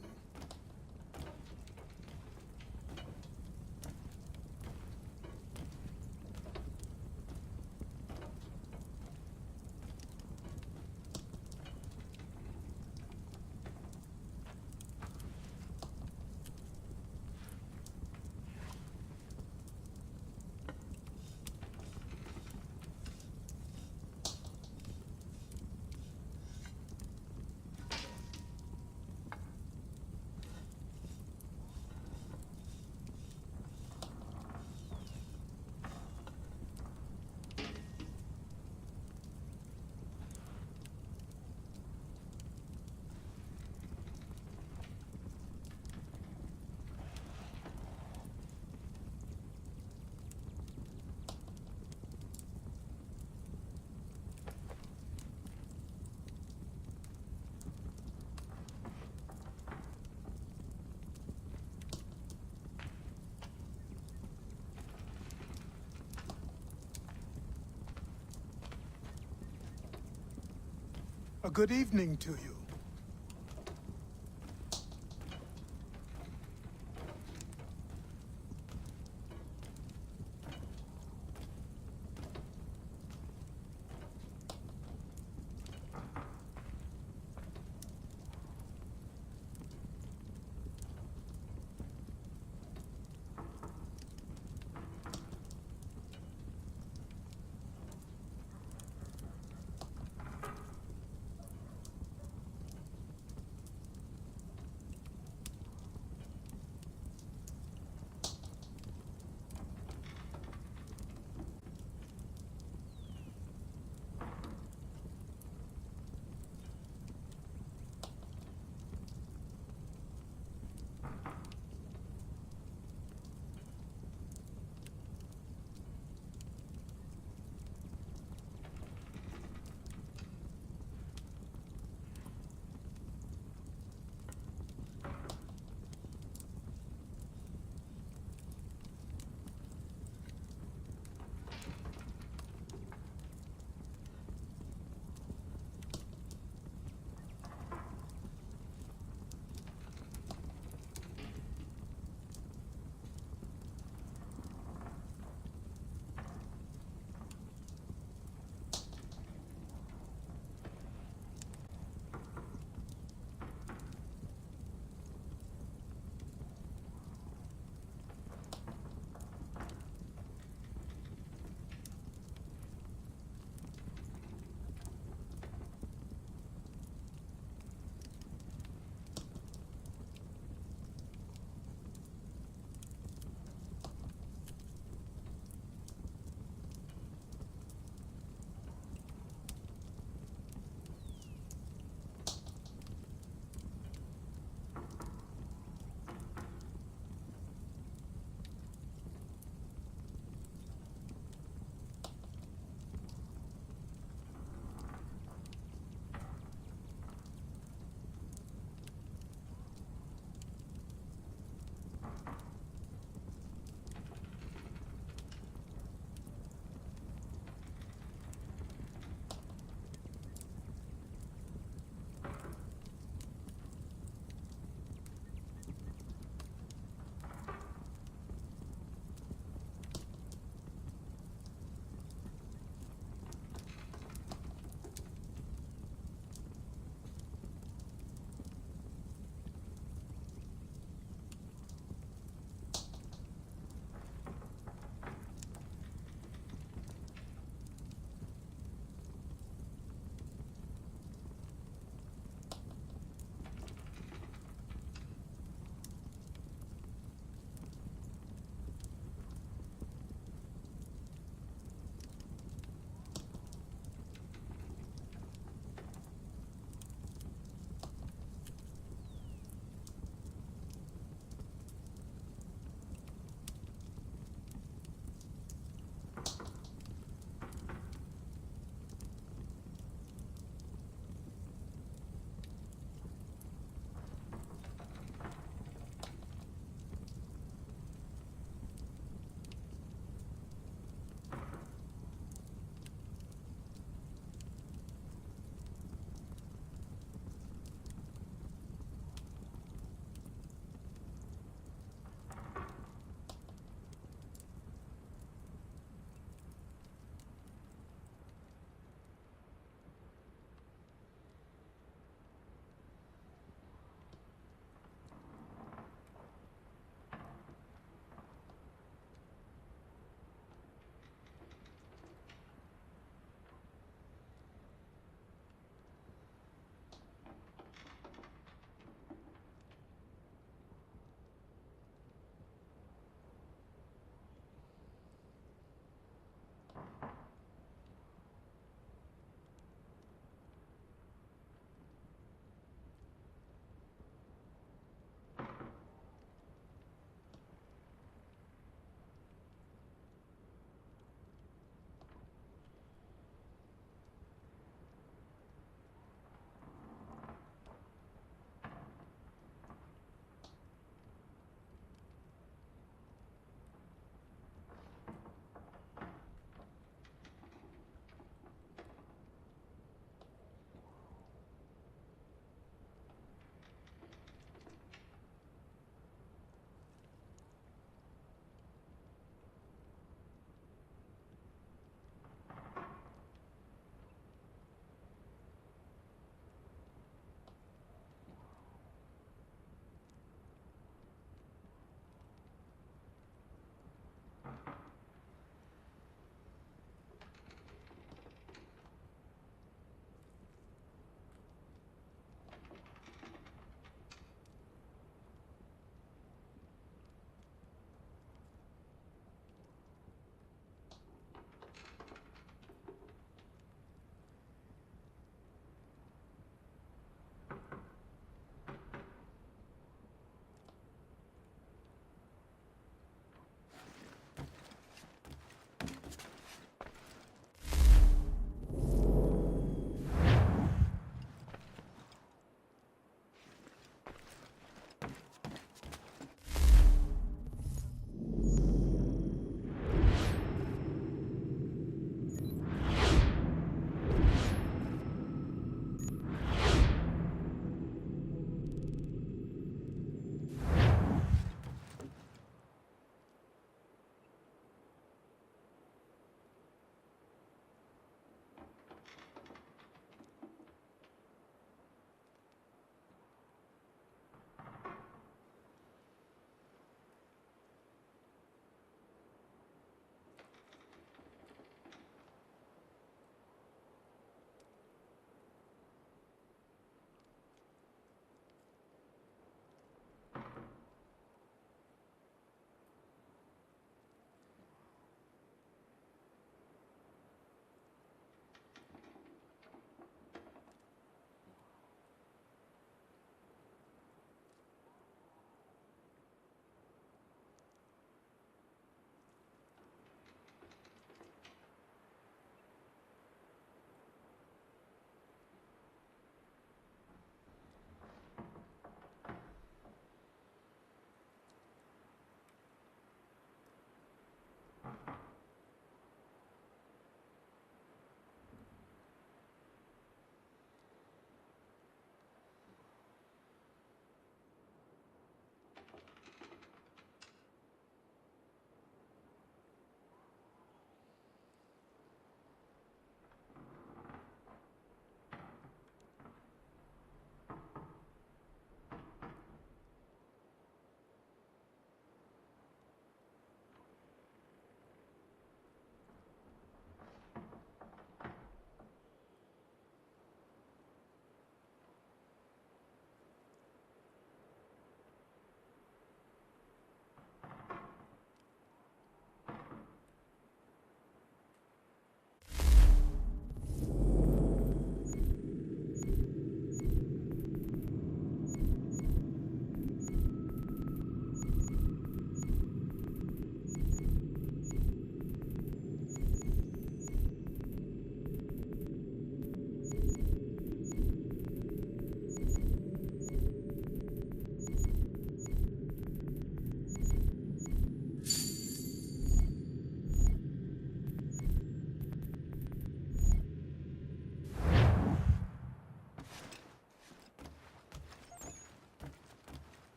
A good evening to you.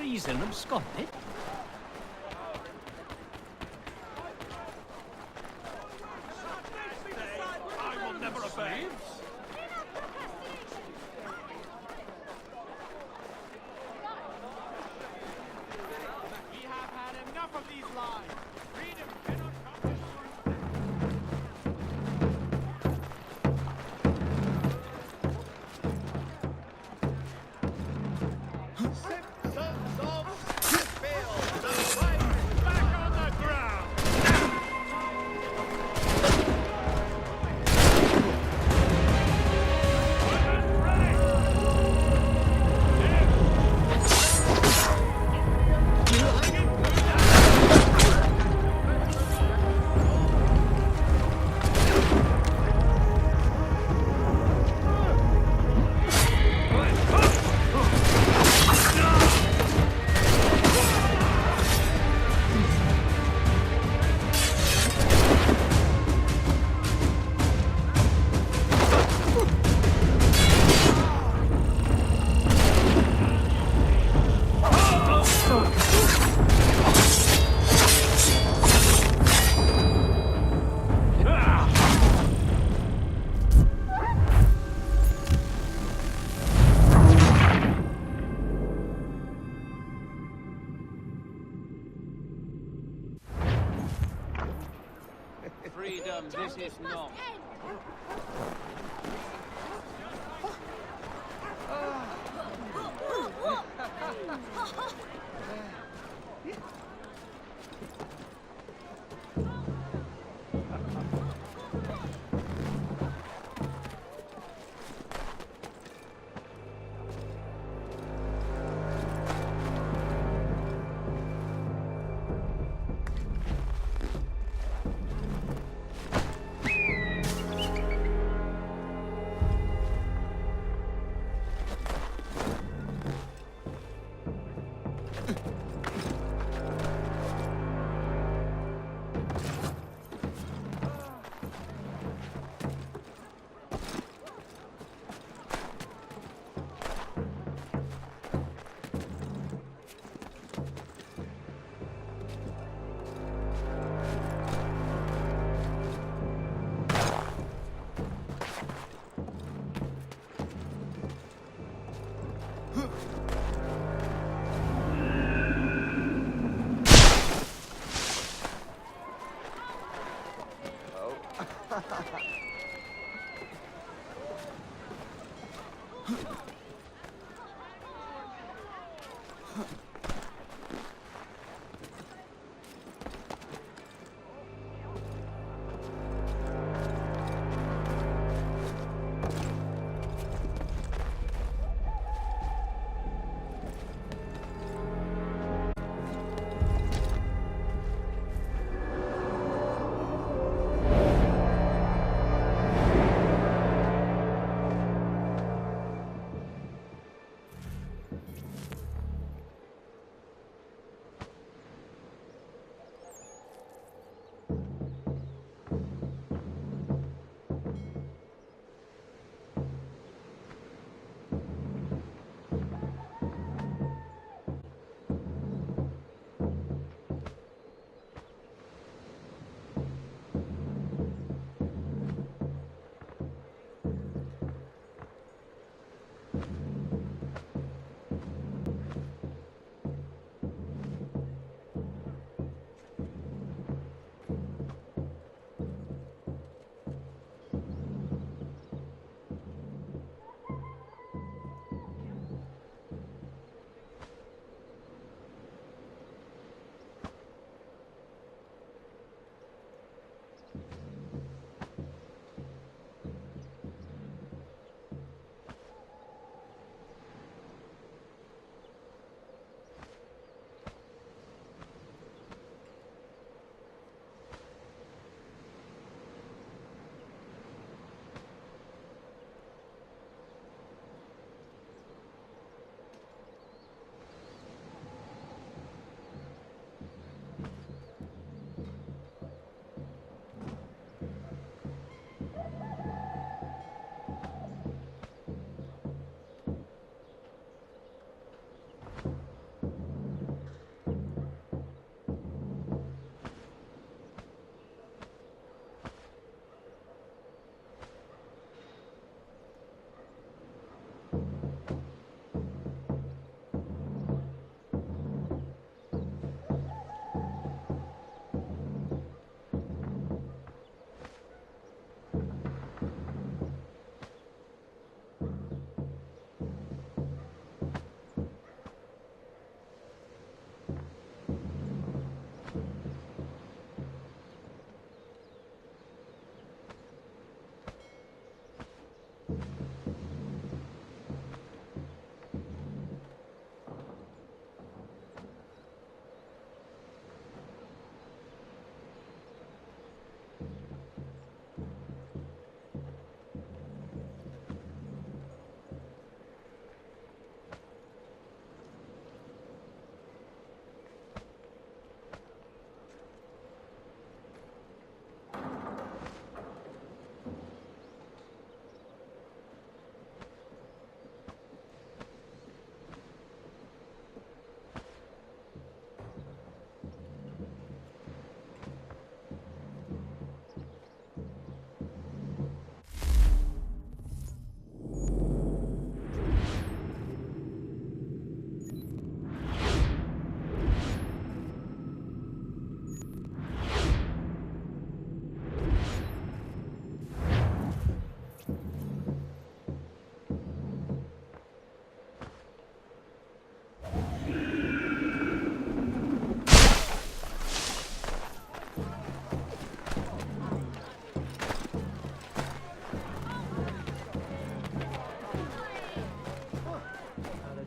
treason absconded? I will never obey. We have had enough of these lies. Freedom cannot come. Freedom, this is not.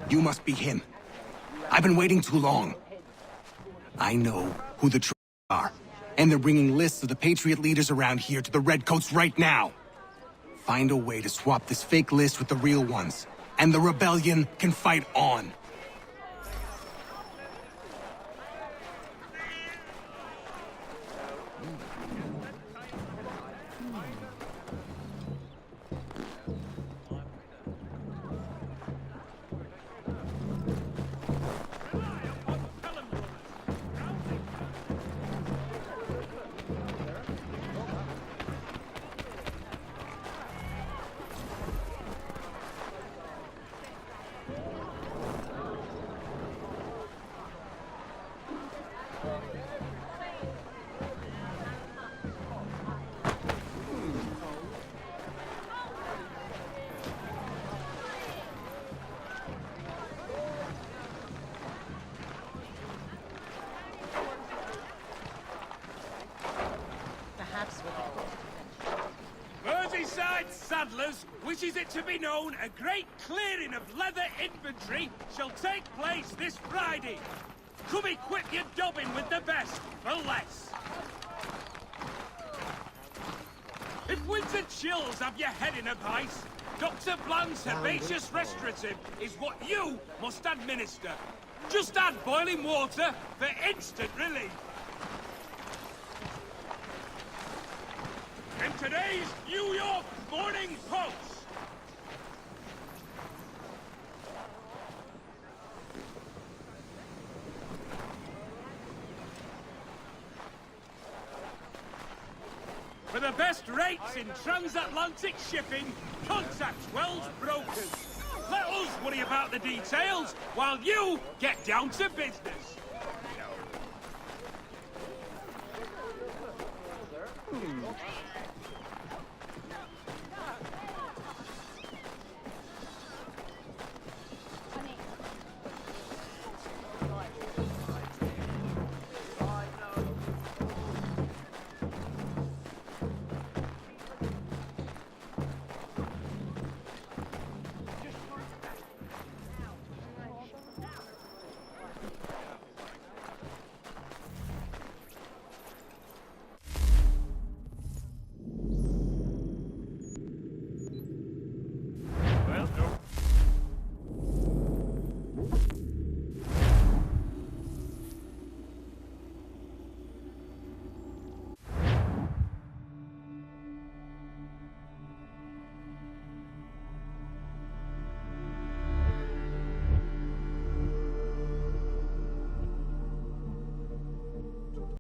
You must be him. I've been waiting too long. I know who the traitors are, and they're bringing lists of the Patriot leaders around here to the Redcoats right now. Find a way to swap this fake list with the real ones, and the rebellion can fight on. Merseyside Saddlers wishes it to be known a great clearing of leather infantry shall take place this Friday. Come equip your dobbin with the best for less. If winter chills have your head in a vice, Dr. Bland's herbaceous restorative is what you must administer. Just add boiling water for instant relief. In today's New York Morning Post. For the best rates in transatlantic shipping, contact Wells Brokers. Let us worry about the details while you get down to business.